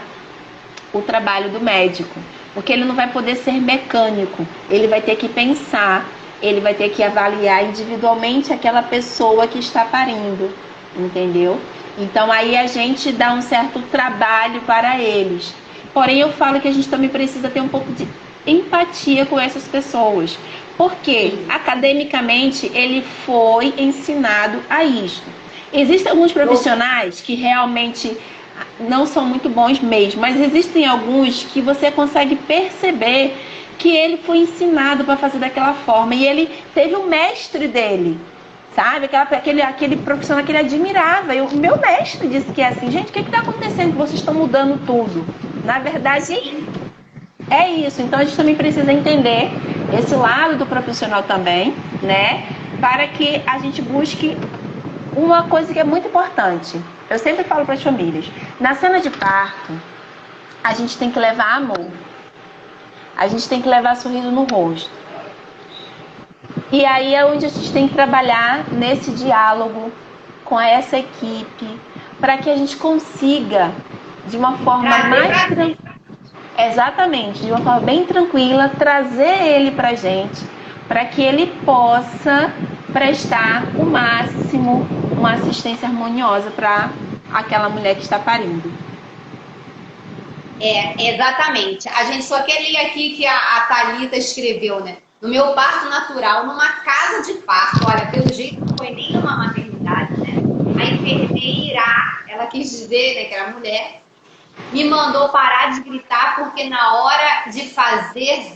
o trabalho do médico. Porque ele não vai poder ser mecânico. Ele vai ter que pensar. Ele vai ter que avaliar individualmente aquela pessoa que está parindo. Entendeu? Então aí a gente dá um certo trabalho para eles. Porém eu falo que a gente também precisa ter um pouco de empatia com essas pessoas. Porque academicamente ele foi ensinado a isto. Existem alguns profissionais que realmente não são muito bons mesmo, mas existem alguns que você consegue perceber que ele foi ensinado para fazer daquela forma. E ele teve um mestre dele, sabe? Aquele profissional que ele admirava. E o meu mestre disse que é assim, gente, o que está acontecendo? Vocês estão mudando tudo. Na verdade, é isso. Então a gente também precisa entender esse lado do profissional também, né? Para que a gente busque uma coisa que é muito importante. Eu sempre falo para as famílias, na cena de parto, a gente tem que levar amor. A gente tem que levar sorriso no rosto. E aí é onde a gente tem que trabalhar nesse diálogo com essa equipe, para que a gente consiga, de uma forma mais tranquila, exatamente, de uma forma bem tranquila, trazer ele para a gente, para que ele possa prestar o máximo, uma assistência harmoniosa para aquela mulher que está parindo. Exatamente. A gente só quer ler aqui que a Thalita escreveu, né? No meu parto natural, numa casa de parto, olha, pelo jeito não foi nem numa maternidade, né? A enfermeira, ela quis dizer, né, que era mulher, me mandou parar de gritar porque na hora de fazer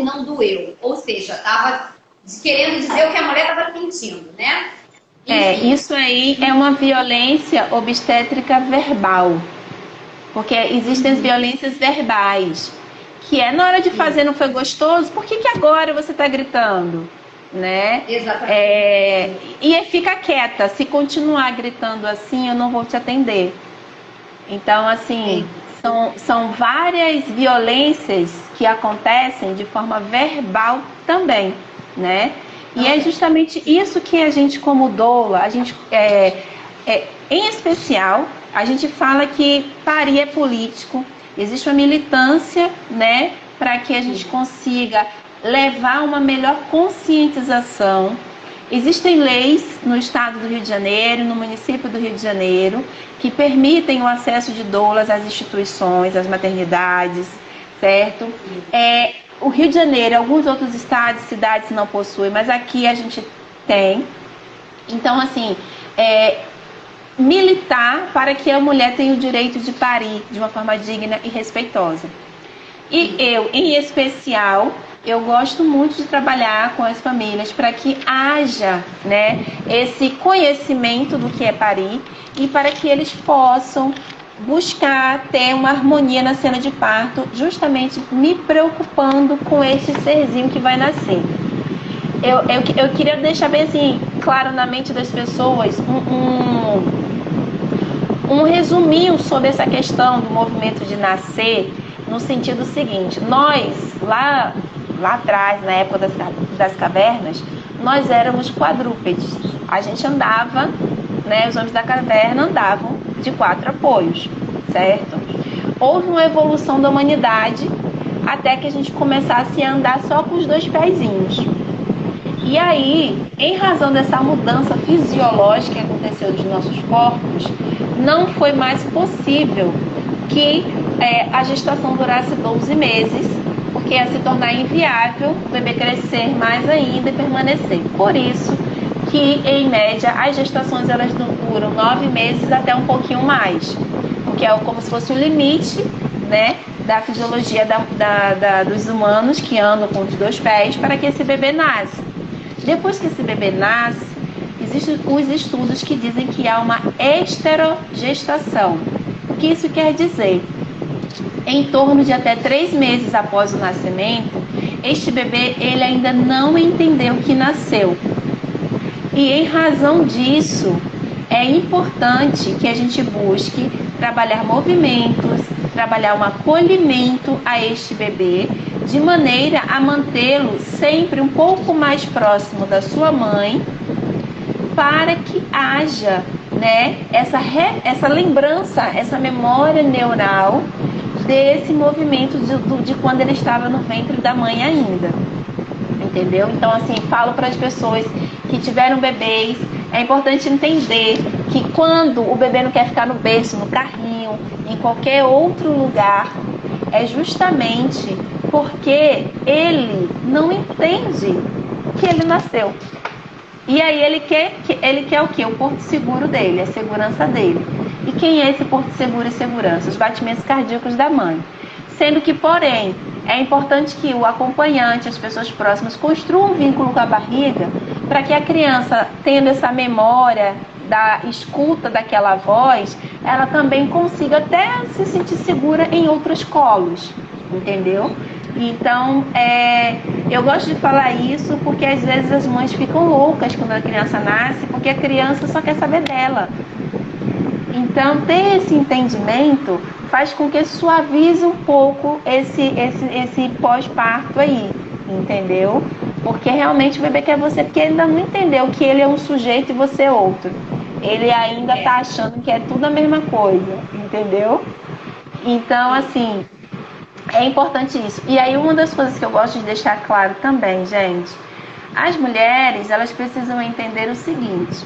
não doeu. Ou seja, estava querendo dizer o que a mulher estava sentindo, né? Enfim. Isso aí é uma violência obstétrica verbal. Porque existem as violências verbais, que é na hora de fazer não foi gostoso, por que agora você está gritando? Né? Exatamente. E fica quieta, se continuar gritando assim, eu não vou te atender. Então, assim, são várias violências que acontecem de forma verbal também, né? E é justamente isso que a gente, como doula, a gente, em especial, a gente fala que parir é político, existe uma militância, né, para que a gente consiga levar uma melhor conscientização. Existem leis no estado do Rio de Janeiro, no município do Rio de Janeiro, que permitem o acesso de doulas às instituições, às maternidades, certo? O Rio de Janeiro, alguns outros estados, cidades não possuem, mas aqui a gente tem. Então, assim, militar para que a mulher tenha o direito de parir de uma forma digna e respeitosa. E eu, em especial, eu gosto muito de trabalhar com as famílias para que haja, né, esse conhecimento do que é parir e para que eles possam buscar ter uma harmonia na cena de parto, justamente me preocupando com esse serzinho que vai nascer. Eu queria deixar bem assim, claro na mente das pessoas, um resuminho sobre essa questão do movimento de nascer, no sentido seguinte: nós, lá atrás, na época das cavernas, nós éramos quadrúpedes. A gente andava, né, os homens da caverna andavam de 4 apoios, certo? Houve uma evolução da humanidade até que a gente começasse a andar só com os 2 pezinhos. E aí, em razão dessa mudança fisiológica que aconteceu nos nossos corpos, não foi mais possível que a gestação durasse 12 meses, porque ia se tornar inviável o bebê crescer mais ainda e permanecer. Por isso que, em média, as gestações elas duram 9 meses até um pouquinho mais, porque é como se fosse o limite, né, da fisiologia dos humanos que andam com os 2 pés para que esse bebê nasça. Depois que esse bebê nasce, existem os estudos que dizem que há uma esterogestação. O que isso quer dizer? Em torno de até 3 meses após o nascimento, este bebê ele ainda não entendeu que nasceu. E em razão disso, é importante que a gente busque trabalhar movimentos, trabalhar um acolhimento a este bebê, de maneira a mantê-lo sempre um pouco mais próximo da sua mãe, para que haja, né, essa lembrança, essa memória neural desse movimento de quando ele estava no ventre da mãe ainda. Entendeu? Então, assim, falo para as pessoas que tiveram bebês, é importante entender que quando o bebê não quer ficar no berço, no carrinho, em qualquer outro lugar, é justamente porque ele não entende que ele nasceu. E aí ele quer o quê? O porto seguro dele, a segurança dele. E quem é esse porto seguro e segurança? Os batimentos cardíacos da mãe. Sendo que, porém, é importante que o acompanhante, as pessoas próximas, construam um vínculo com a barriga para que a criança, tendo essa memória da escuta daquela voz, ela também consiga até se sentir segura em outros colos, entendeu? Então, eu gosto de falar isso porque às vezes as mães ficam loucas quando a criança nasce, porque a criança só quer saber dela. Então, ter esse entendimento faz com que suavize um pouco esse pós-parto aí, entendeu? Porque realmente o bebê quer você, porque ele ainda não entendeu que ele é um sujeito e você é outro. Ele ainda tá achando que é tudo a mesma coisa, entendeu? Então, assim, é importante isso. E aí, uma das coisas que eu gosto de deixar claro também, gente, as mulheres, elas precisam entender o seguinte: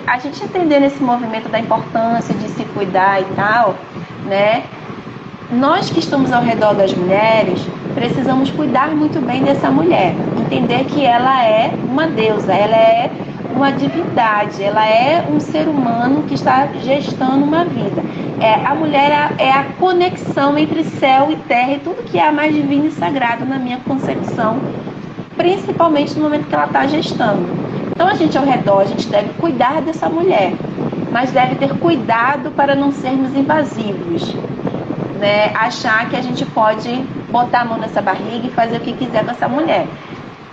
a gente entender esse movimento da importância de se cuidar e tal, né? Nós que estamos ao redor das mulheres, precisamos cuidar muito bem dessa mulher. Entender que ela é uma deusa, ela é uma divindade, ela é um ser humano que está gestando uma vida. A mulher é a conexão entre céu e terra e tudo que é mais divino e sagrado na minha concepção, principalmente no momento que ela está gestando. Então a gente ao redor, a gente deve cuidar dessa mulher, mas deve ter cuidado para não sermos invasivos, né? Achar que a gente pode botar a mão nessa barriga e fazer o que quiser com essa mulher.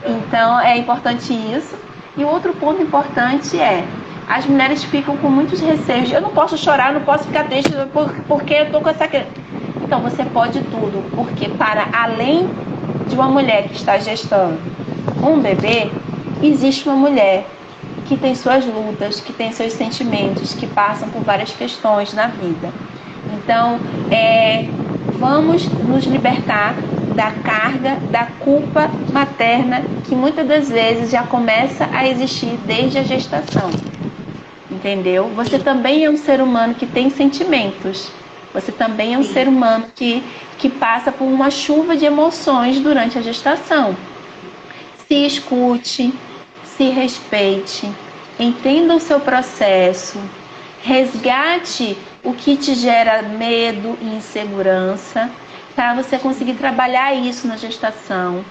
Então é importante isso. E o outro ponto importante as mulheres ficam com muitos receios. Eu não posso chorar, não posso ficar triste porque eu tô com essa criança. Então você pode tudo, porque para além de uma mulher que está gestando um bebê, existe uma mulher que tem suas lutas, que tem seus sentimentos, que passam por várias questões na vida. Então, vamos nos libertar da carga, da culpa materna, que muitas das vezes já começa a existir desde a gestação. Entendeu? Você também é um ser humano que tem sentimentos. Você também é um ser humano que passa por uma chuva de emoções durante a gestação. Se escute, se respeite, entenda o seu processo, resgate o que te gera medo e insegurança, para você conseguir trabalhar isso na gestação,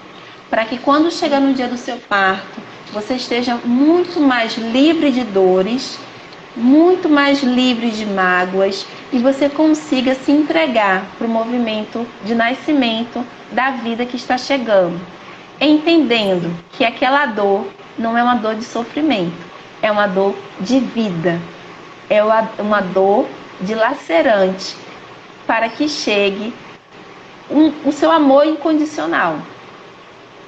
para que quando chegar no dia do seu parto, você esteja muito mais livre de dores, muito mais livre de mágoas e você consiga se entregar para o movimento de nascimento da vida que está chegando, entendendo que aquela dor não é uma dor de sofrimento, é uma dor de vida, é uma dor dilacerante para que chegue o seu amor incondicional.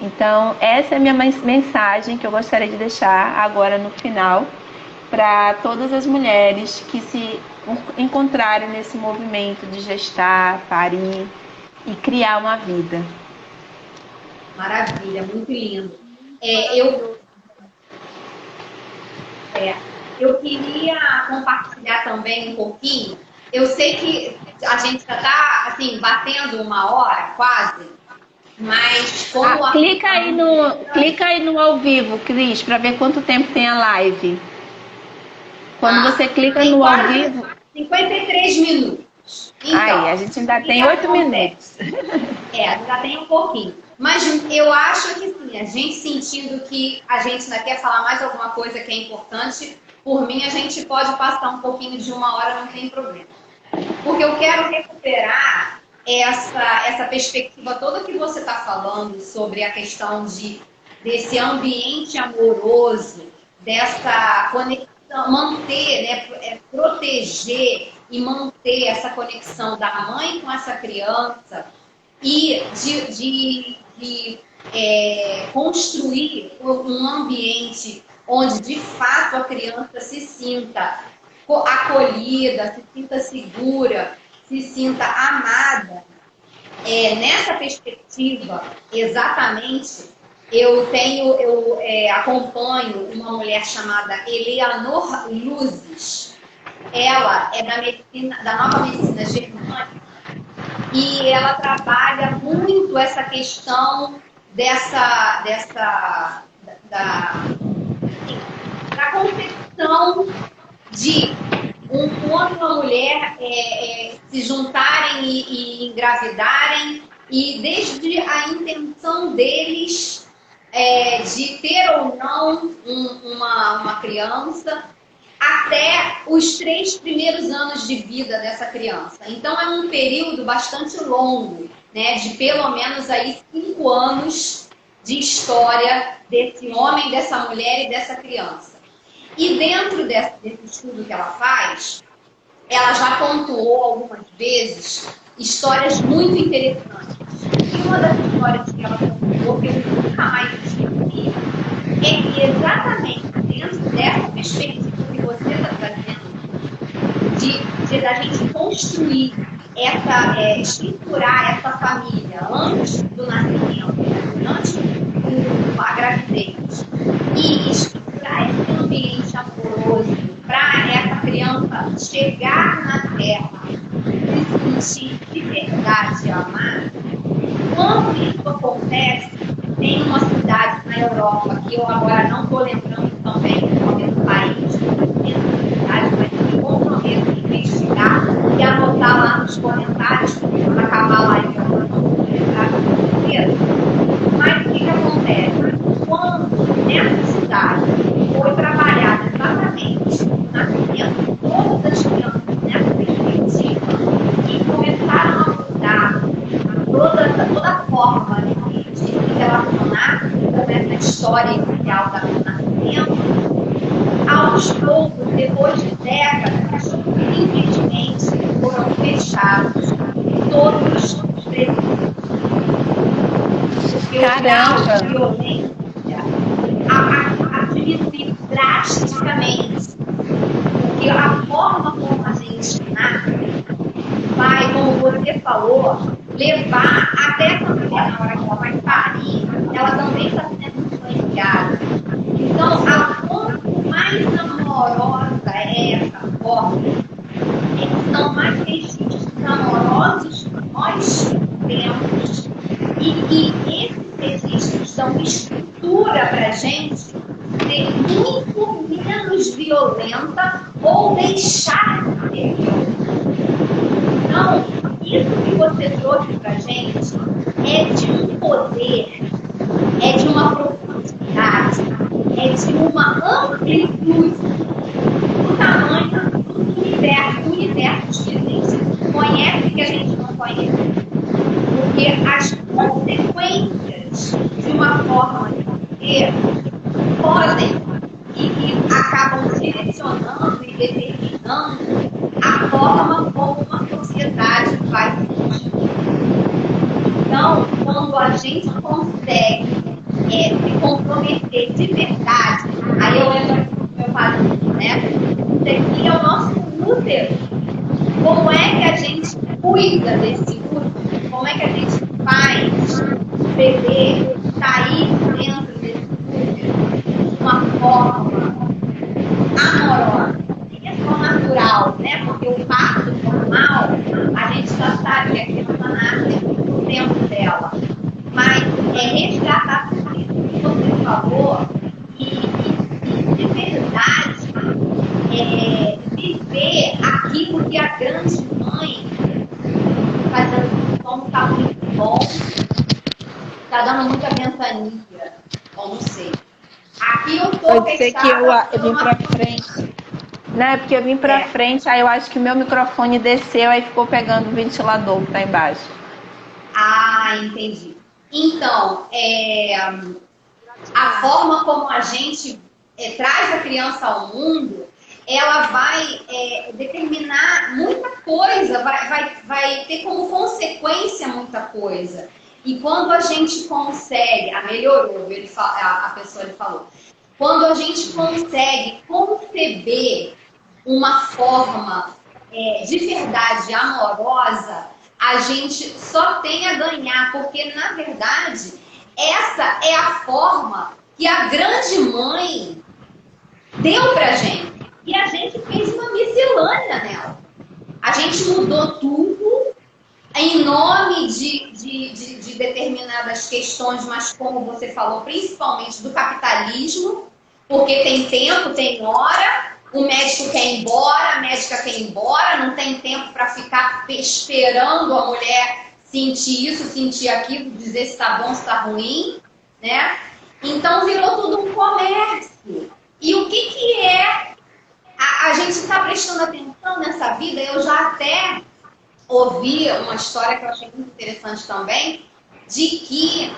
Então, essa é a minha mensagem que eu gostaria de deixar agora no final para todas as mulheres que se encontrarem nesse movimento de gestar, parir e criar uma vida. Maravilha, muito lindo. Eu queria compartilhar também um pouquinho. Eu sei que a gente já está assim, batendo 1 hora quase, mas como clica aí no ao vivo, Cris, para ver quanto tempo tem a live. Quando você clica no ao vivo, 53 minutos. Então, aí, a gente ainda tem 8 minutos. Ainda tem um pouquinho. Mas eu acho que sim, a gente sentindo que a gente ainda quer falar mais alguma coisa que é importante, por mim a gente pode passar um pouquinho de 1 hora, não tem problema. Porque eu quero recuperar essa perspectiva toda que você está falando sobre a questão desse ambiente amoroso, dessa conexão, manter, né, proteger e manter essa conexão da mãe com essa criança e de construir um ambiente onde de fato a criança se sinta acolhida, se sinta segura, se sinta amada. Nessa perspectiva, exatamente, eu acompanho uma mulher chamada Eleanor Luzes. Ela é da nova medicina germânica e ela trabalha muito essa questão da concepção de quando uma mulher se juntarem e engravidarem, e desde a intenção deles de ter ou não uma criança, até os 3 primeiros anos de vida dessa criança. Então é um período bastante longo, né, de pelo menos aí 5 anos de história desse homem, dessa mulher e dessa criança. E dentro desse estudo que ela faz, ela já pontuou algumas vezes histórias muito interessantes. E uma das histórias que ela pontuou, que eu nunca mais esqueci, é que exatamente dentro dessa perspectiva que você está trazendo, da gente construir estruturar essa família antes do nascimento, antes da gravidez, e estruturar esse ambiente amoroso para essa criança chegar na Terra e se sentir de verdade amada. Quando isso acontece, tem uma cidade na Europa, que eu agora não estou lembrando também o nome do país, mas eu me comprometo em investigar e anotar lá nos comentários, quando acabar a live, eu não vou lembrar inteiro. Mas o que acontece? Quando nessa cidade foi trabalhada exatamente o nascimento de todas as crianças nessa perspectiva e começaram a mudar toda a forma de se relacionar com essa história inicial do nascimento, aos poucos, depois de décadas, infelizmente foram fechados todos os presídios. Porque o grau de violência diminuiu drasticamente. Porque a forma como a gente nasce vai, como você falou, levar até essa mulher, na hora que ela vai parir, ela também está sendo influenciada. Então, quanto mais amorosa é essa forma, são mais registros amorosos que nós temos e que esses registros dão estrutura para a gente ser muito menos violenta ou deixar de ser violenta. Então, isso que você trouxe para a gente é de um poder, é de uma profundidade, é de uma amplitude do tamanho do universo que a gente conhece e que a gente não conhece. Porque as consequências de uma forma de viver podem e acabam direcionando e determinando a forma como uma sociedade vai se construir. Então, quando a gente consegue se comprometer de verdade, aí eu lembro do meu padrinho, né? Isso aqui é o nosso útero. Como é que a gente cuida desse útero? Como é que a gente faz o bebê sair dentro desse útero de uma forma amorosa? Questão natural, né? Porque o parto normal, a gente já sabe que a criança nasce no tempo dela. Mas resgatar tudo isso que você falou e de verdade viver aquilo que a grande mãe está dando, como está muito bom, está dando muita ventania, ou não sei. Aqui eu estou pode ser que eu vim para frente. Não, é porque eu vim pra frente, aí eu acho que o meu microfone desceu, aí ficou pegando o ventilador que tá embaixo. Ah, entendi. Então, a forma como a gente traz a criança ao mundo, ela vai determinar muita coisa, vai ter como consequência muita coisa. E quando a gente consegue, melhorou, a pessoa falou, quando a gente consegue conceber uma forma de verdade amorosa, a gente só tem a ganhar, porque, na verdade, essa é a forma que a grande mãe deu pra gente. E a gente fez uma miscelânea nela. A gente mudou tudo em nome de determinadas questões, mas como você falou, principalmente do capitalismo, porque tem tempo, tem hora, o médico quer ir embora, médica quer ir embora, não tem tempo para ficar esperando a mulher sentir isso, sentir aquilo, dizer se tá bom, se tá ruim, né? Então virou tudo um comércio. E o que é? A gente está prestando atenção nessa vida. Eu já até ouvi uma história que eu achei muito interessante também, de que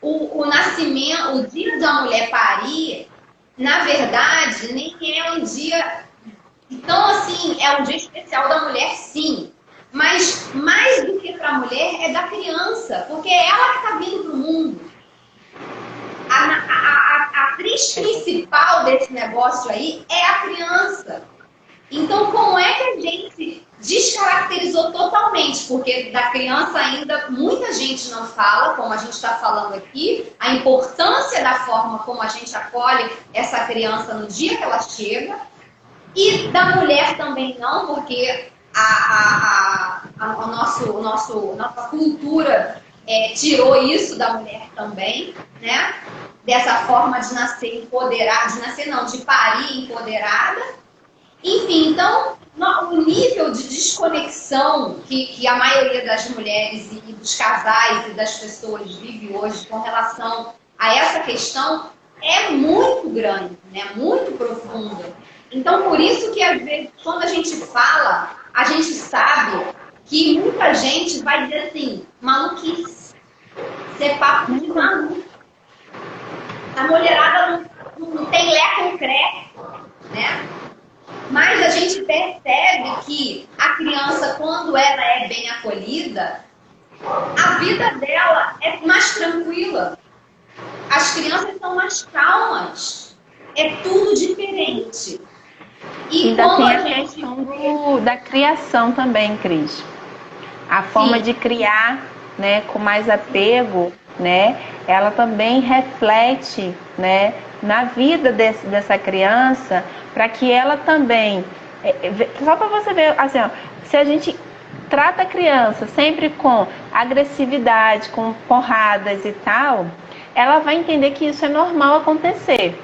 o nascimento, o dia da mulher parir, na verdade, nem é um dia... Então, assim, é um dia especial da mulher, sim. Mas mais do que para a mulher, é da criança. Porque é ela que está vindo para o mundo. A atriz principal desse negócio aí é a criança. Então, como é que a gente descaracterizou totalmente? Porque da criança ainda muita gente não fala, como a gente está falando aqui, a importância da forma como a gente acolhe essa criança no dia que ela chega. E da mulher também não, porque nossa cultura tirou isso da mulher também, né? Dessa forma de nascer empoderada, de nascer não, de parir empoderada. Enfim, então, o nível de desconexão que a maioria das mulheres e dos casais e das pessoas vive hoje com relação a essa questão é muito grande, né? Muito profunda. Então, por isso que, às vezes, quando a gente fala, a gente sabe que muita gente vai dizer assim, maluquice, ser papo de maluco. A mulherada não tem lé concreto, né? Mas a gente percebe que a criança, quando ela é bem acolhida, a vida dela é mais tranquila. As crianças são mais calmas. É tudo diferente. E ainda tem a questão da criação também, Cris. A forma Sim. de criar, né, com mais apego, né, ela também reflete, né, na vida dessa criança, para que ela também, só para você ver, assim, ó, se a gente trata a criança sempre com agressividade, com porradas e tal, ela vai entender que isso é normal acontecer.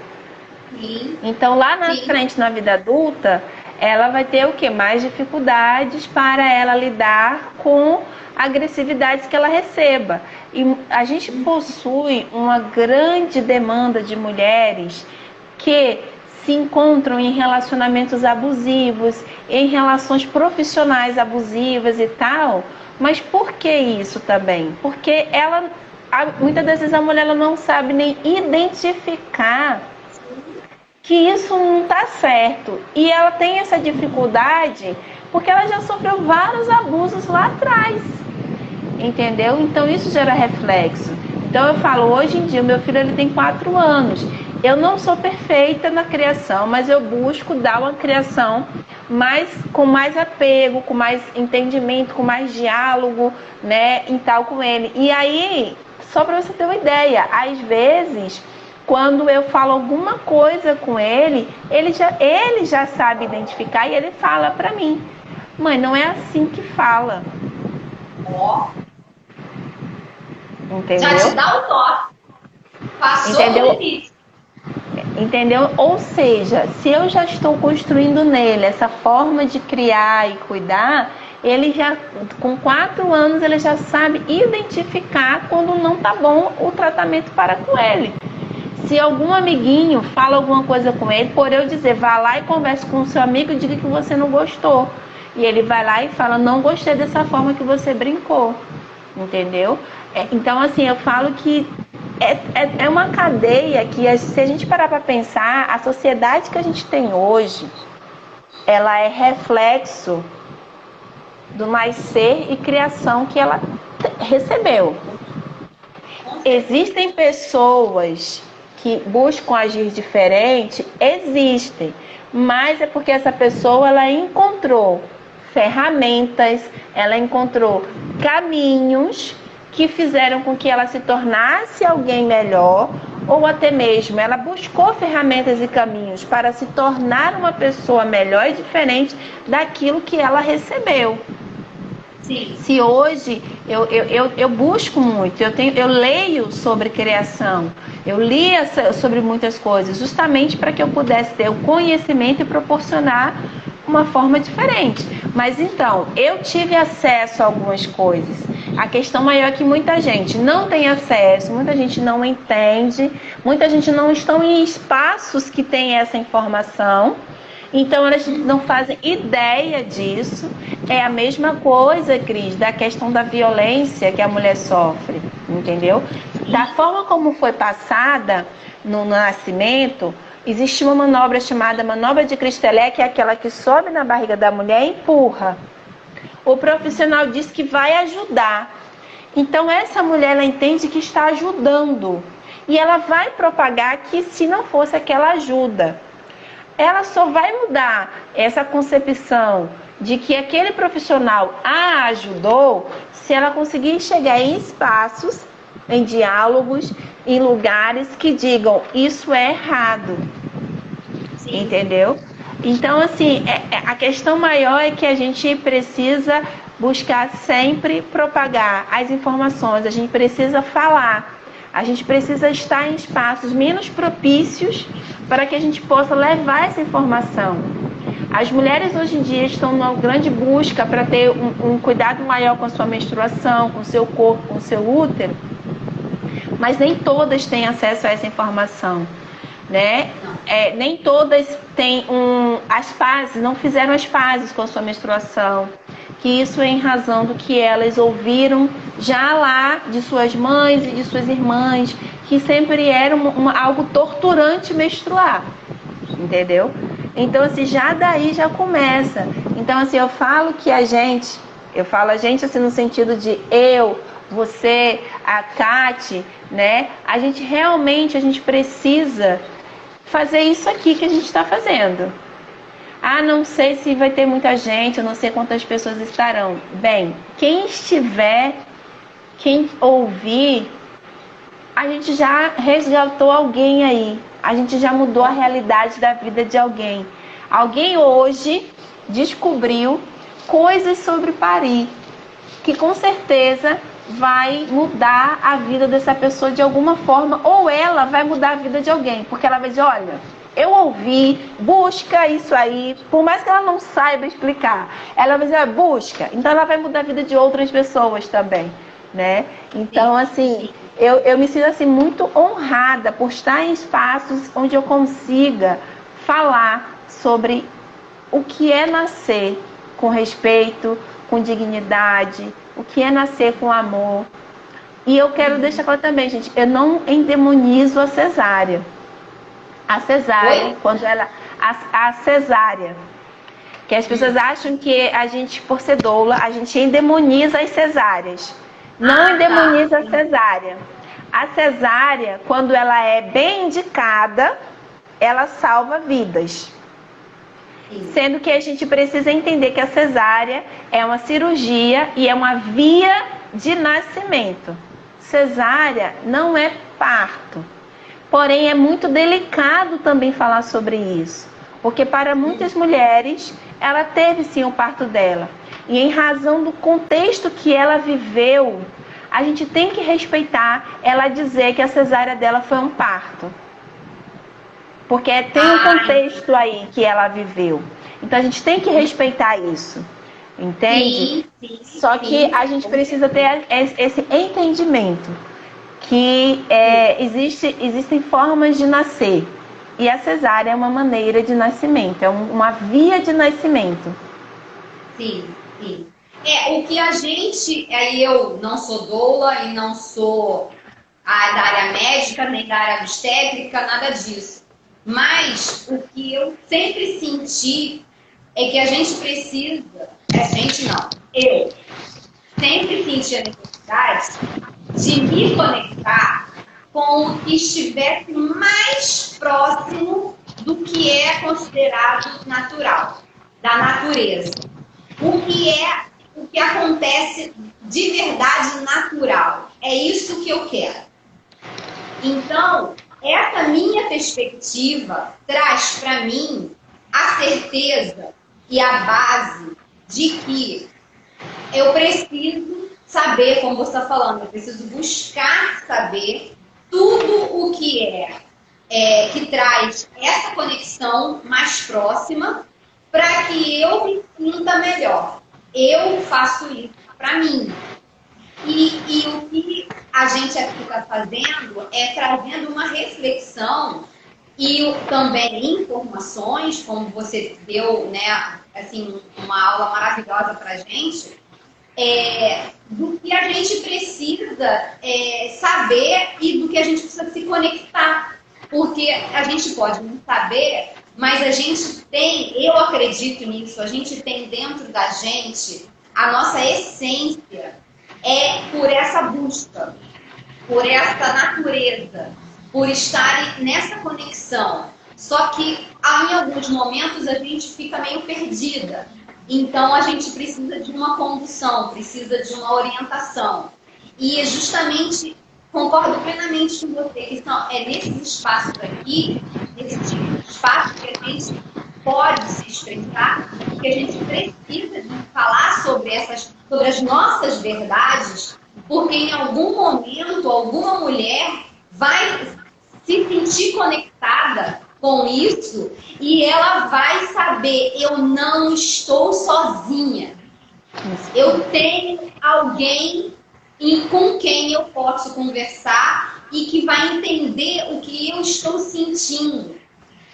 Sim. Então lá na Sim. frente, na vida adulta, ela vai ter o quê? Mais dificuldades para ela lidar com agressividades que ela receba. E a gente possui uma grande demanda de mulheres que se encontram em relacionamentos abusivos, em relações profissionais abusivas e tal. Mas por que isso também? Porque muitas vezes a mulher ela não sabe nem identificar que isso não está certo. E ela tem essa dificuldade porque ela já sofreu vários abusos lá atrás. Entendeu? Então isso gera reflexo. Então eu falo, hoje em dia, meu filho ele tem 4 anos. Eu não sou perfeita na criação, mas eu busco dar uma criação com mais apego, com mais entendimento, com mais diálogo, né, e tal com ele. E aí, só para você ter uma ideia, às vezes, quando eu falo alguma coisa com ele, ele já sabe identificar e ele fala para mim, mãe, não é assim que fala. Ó. Entendeu? Já te dá o toque. Passou o limite. Entendeu? Ou seja, se eu já estou construindo nele essa forma de criar e cuidar, ele já, com 4 anos, ele já sabe identificar quando não tá bom o tratamento para com ele. Se algum amiguinho fala alguma coisa com ele, por eu dizer, vá lá e converse com o seu amigo e diga que você não gostou. E ele vai lá e fala, não gostei dessa forma que você brincou. Entendeu? Então, assim, eu falo que é uma cadeia que, se a gente parar para pensar, a sociedade que a gente tem hoje, ela é reflexo do nascer e criação que ela recebeu. Existem pessoas que buscam agir diferente, existem, mas é porque essa pessoa ela encontrou ferramentas, ela encontrou caminhos que fizeram com que ela se tornasse alguém melhor, ou até mesmo ela buscou ferramentas e caminhos para se tornar uma pessoa melhor e diferente daquilo que ela recebeu. Sim. Se hoje eu busco muito, eu leio sobre criação, eu li sobre muitas coisas, justamente para que eu pudesse ter o conhecimento e proporcionar uma forma diferente. Mas então, eu tive acesso a algumas coisas. A questão maior é que muita gente não tem acesso, muita gente não entende, muita gente não está em espaços que tem essa informação. Então, elas não fazem ideia disso. É a mesma coisa, Cris, da questão da violência que a mulher sofre, entendeu? Da forma como foi passada no nascimento, existe uma manobra chamada manobra de Cristelé, que é aquela que sobe na barriga da mulher e empurra. O profissional diz que vai ajudar. Então, essa mulher, ela entende que está ajudando. E ela vai propagar que se não fosse aquela ajuda. Ela só vai mudar essa concepção de que aquele profissional a ajudou se ela conseguir chegar em espaços, em diálogos, em lugares que digam isso é errado. Sim. Entendeu? Então, assim, a questão maior é que a gente precisa buscar sempre propagar as informações, a gente precisa falar, a gente precisa estar em espaços menos propícios para que a gente possa levar essa informação. As mulheres hoje em dia estão numa grande busca para ter um cuidado maior com a sua menstruação, com o seu corpo, com o seu útero, mas nem todas têm acesso a essa informação, né? Nem todas têm as fases, não fizeram as fases com a sua menstruação, que isso é em razão do que elas ouviram já lá de suas mães e de suas irmãs, que sempre era algo torturante menstruar, entendeu? Então, assim, já daí já começa. Então, assim, eu falo a gente assim no sentido de eu, você, a Tati, né? A gente precisa fazer isso aqui que a gente está fazendo. Ah, não sei se vai ter muita gente, eu não sei quantas pessoas estarão. Bem, quem estiver, quem ouvir, a gente já resgatou alguém aí. A gente já mudou a realidade da vida de alguém. Alguém hoje descobriu coisas sobre parir, que com certeza vai mudar a vida dessa pessoa de alguma forma, ou ela vai mudar a vida de alguém, porque ela vai dizer, olha, eu ouvi, busca isso aí, por mais que ela não saiba explicar, ela vai dizer, busca, então ela vai mudar a vida de outras pessoas também, né? Então, assim, eu me sinto assim muito honrada por estar em espaços onde eu consiga falar sobre o que é nascer com respeito, com dignidade, o que é nascer com amor. E eu quero deixar claro também, gente, eu não endemonizo a cesárea. A cesárea, quando ela... A cesárea. Que as pessoas acham que a gente, por ser doula, a gente endemoniza as cesáreas. Não endemoniza a cesárea. A cesárea, quando ela é bem indicada, ela salva vidas. Sendo que a gente precisa entender que a cesárea é uma cirurgia e é uma via de nascimento. Cesárea não é parto. Porém, é muito delicado também falar sobre isso. Porque para muitas mulheres, ela teve sim o parto dela. E em razão do contexto que ela viveu, a gente tem que respeitar ela dizer que a cesárea dela foi um parto. Porque tem um contexto aí que ela viveu. Então a gente tem que respeitar isso. Entende? Sim, só que a gente precisa ter esse entendimento. Que existem formas de nascer. E a cesárea é uma maneira de nascimento. É uma via de nascimento. Sim. O que a gente... Aí eu não sou doula e não sou da área médica, nem da área obstétrica, nada disso. Mas o que eu sempre senti é que a gente precisa, eu sempre senti a necessidade de me conectar com o que estivesse mais próximo do que é considerado natural, da natureza. O que acontece de verdade natural. É isso que eu quero. Então, essa minha perspectiva traz para mim a certeza e a base de que eu preciso saber, como você está falando, eu preciso buscar saber tudo o que que traz essa conexão mais próxima para que eu me sinta melhor. Eu faço isso para mim. E o que a gente aqui está fazendo é trazendo uma reflexão e também informações, como você deu, né, assim, uma aula maravilhosa para a gente, do que a gente precisa saber e do que a gente precisa se conectar. Porque a gente pode não saber, mas a gente tem, eu acredito nisso, a gente tem dentro da gente a nossa essência por essa busca, por essa natureza, por estar nessa conexão. Só que em alguns momentos a gente fica meio perdida. Então a gente precisa de uma condução, precisa de uma orientação. E justamente concordo plenamente com você que nesses espaços aqui, nesse tipo de espaço que a gente pode se expressar, que a gente precisa de falar sobre as nossas verdades, porque em algum momento alguma mulher vai se sentir conectada com isso e ela vai saber, eu não estou sozinha. Eu tenho alguém com quem eu posso conversar e que vai entender o que eu estou sentindo,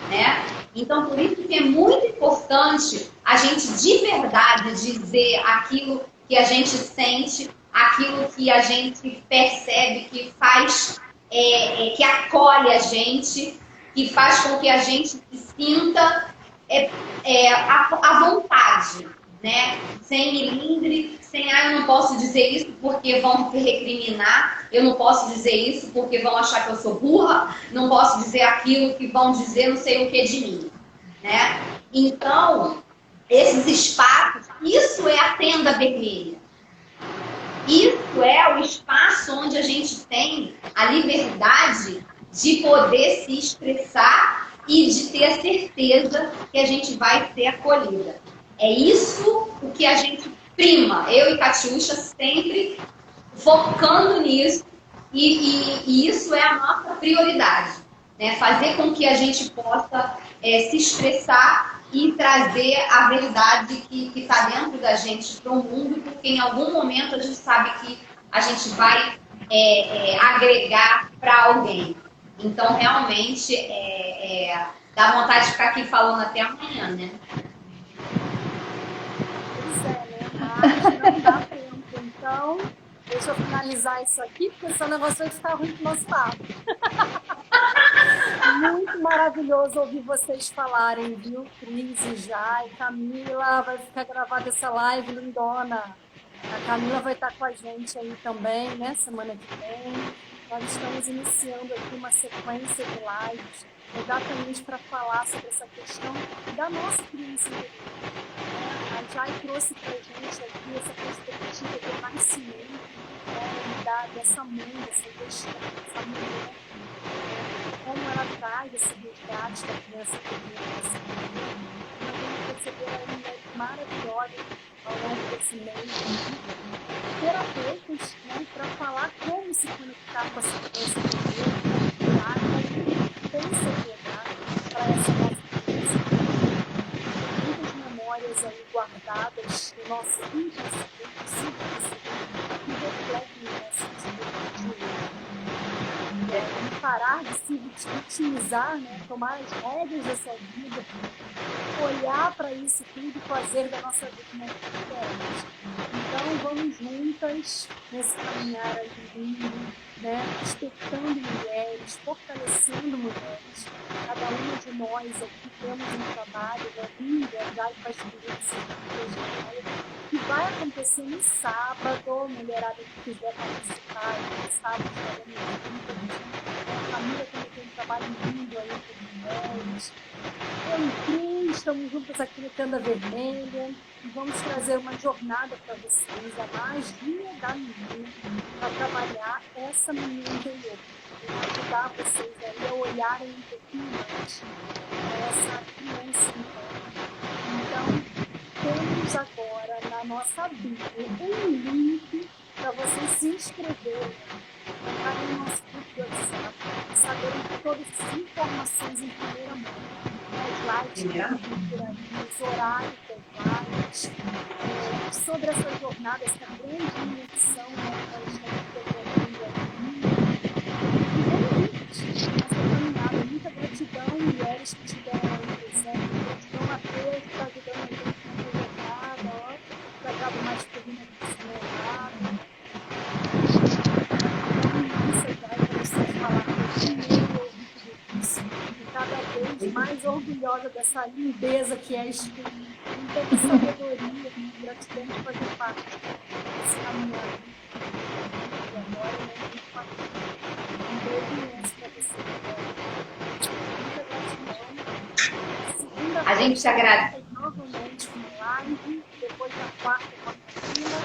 né? Então, por isso que é muito importante a gente de verdade dizer aquilo que a gente sente, aquilo que a gente percebe, que faz, que acolhe a gente, que faz com que a gente se sinta à vontade, né? Sem milindre, sem, eu não posso dizer isso porque vão me recriminar, eu não posso dizer isso porque vão achar que eu sou burra, não posso dizer aquilo que vão dizer não sei o que de mim, né? Então, esses espaços, isso é a tenda vermelha. Isso é o espaço onde a gente tem a liberdade de poder se expressar e de ter a certeza que a gente vai ser acolhida. É isso o que a gente prima, eu e Catiúcha sempre focando nisso e isso é a nossa prioridade, né? Fazer com que a gente possa se expressar e trazer a verdade que está dentro da gente para o mundo, porque em algum momento a gente sabe que a gente vai agregar para alguém. Então, realmente, dá vontade de ficar aqui falando até amanhã, né? Não dá tempo. Então, deixa eu finalizar isso aqui, porque senão o negócio vai ficar ruim pro nosso lado. Muito maravilhoso ouvir vocês falarem, viu? Cris e Jai, Camila, vai ficar gravada essa live lindona. A Camila vai estar com a gente aí também, né? Semana que vem. Nós estamos iniciando aqui uma sequência de lives exatamente para falar sobre essa questão da nossa criança interior. A Jai trouxe para a gente aqui essa perspectiva do nascimento, dessa mãe, dessa questão, dessa mulher, como ela traz esse resgate da criança interior. Nós vamos perceber uma mulher maravilhosa ao longo desse mês. Terapeutas, né, para falar como se conectar com essa criança interior, pensa para essa nossa criança. Muitas memórias aí guardadas no nosso inconsciente, que refletem nessa experiência. E parar de se vitimizar, né, tomar as rédeas dessa vida, olhar para isso tudo e fazer da nossa vida uma diferente. Então, vamos juntas nesse caminhar aí lindo, né? Despertando mulheres, fortalecendo mulheres. Cada uma de nós aqui temos um trabalho, né? Verdade para experiência que vai acontecer no sábado. Mulherada que quiser participar, no sábado estaremos juntas. A família também tem um trabalho lindo aí com mulheres. Eu e Cris, estamos juntas aqui no Tenda Vermelha e vamos trazer uma jornada para vocês, a magia da menina, para trabalhar essa menina interior, para ajudar vocês aí a olharem um pouquinho mais essa criança interna. Então, temos agora na nossa Bíblia um link para vocês se inscreverem, entrarem no nosso grupo do WhatsApp, saberem que todas as informações em primeira mão, as lives que vão por aí, os horários das lives, sobre essa jornada, essa grande missão, né, que nós estamos desenvolvendo aqui. E vamos juntos nessa caminhada. Muita gratidão, mulheres que estiveram aí presentes. Gratidão, Matheus, que está ajudando a gente nessa jornada, ó, para dar mais colina acelerada. Imensa já para vocês falar comigo, tudo isso. E cada vez mais orgulhosa dessa lindeza que é a espírito, muita sabedoria, gratidão de fazer parte desse caminhado. E agora, né, um beijo imenso para você. Muita gratidão. Segunda-feira, A gente te agradece. Novamente uma live, depois da quarta, quarta-feira.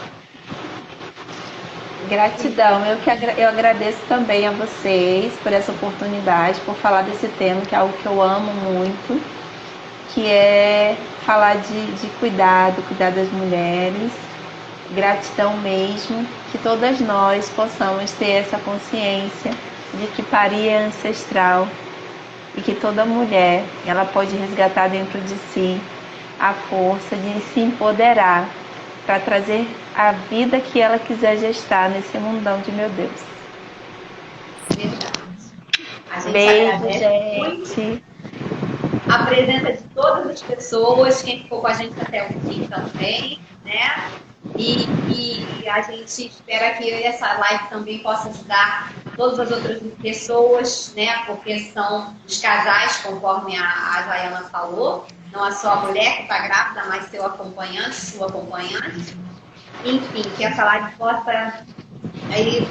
Gratidão, eu agradeço também a vocês por essa oportunidade, por falar desse tema, que é algo que eu amo muito, que é falar de cuidado das mulheres. Gratidão mesmo, que todas nós possamos ter essa consciência de que parir é ancestral e que toda mulher, ela pode resgatar dentro de si a força de se empoderar para trazer a vida que ela quiser gestar nesse mundão de meu Deus. Verdade. A gente Beijo, agradece muito a presença de todas as pessoas, quem ficou com a gente até o fim também, né? E a gente espera que essa live também possa ajudar todas as outras pessoas, né? Porque são os casais, conforme a Jaiana falou, não é só a mulher que está grávida, mas seu acompanhante, sua acompanhante. Enfim, que essa live possa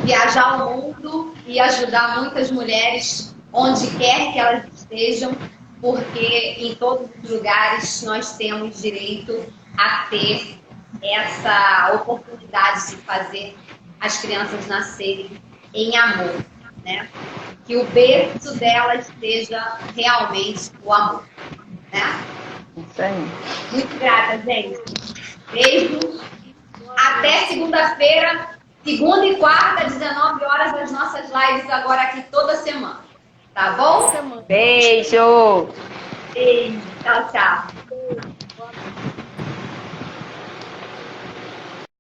viajar o mundo e ajudar muitas mulheres onde quer que elas estejam, porque em todos os lugares nós temos direito a ter essa oportunidade de fazer as crianças nascerem em amor, né? Que o berço delas seja realmente o amor, né? Isso aí. Muito grata, gente. Beijo. Até segunda-feira, segunda e quarta, 19 horas, as nossas lives agora aqui toda semana. Tá bom? Beijo! Beijo. Tchau, tchau.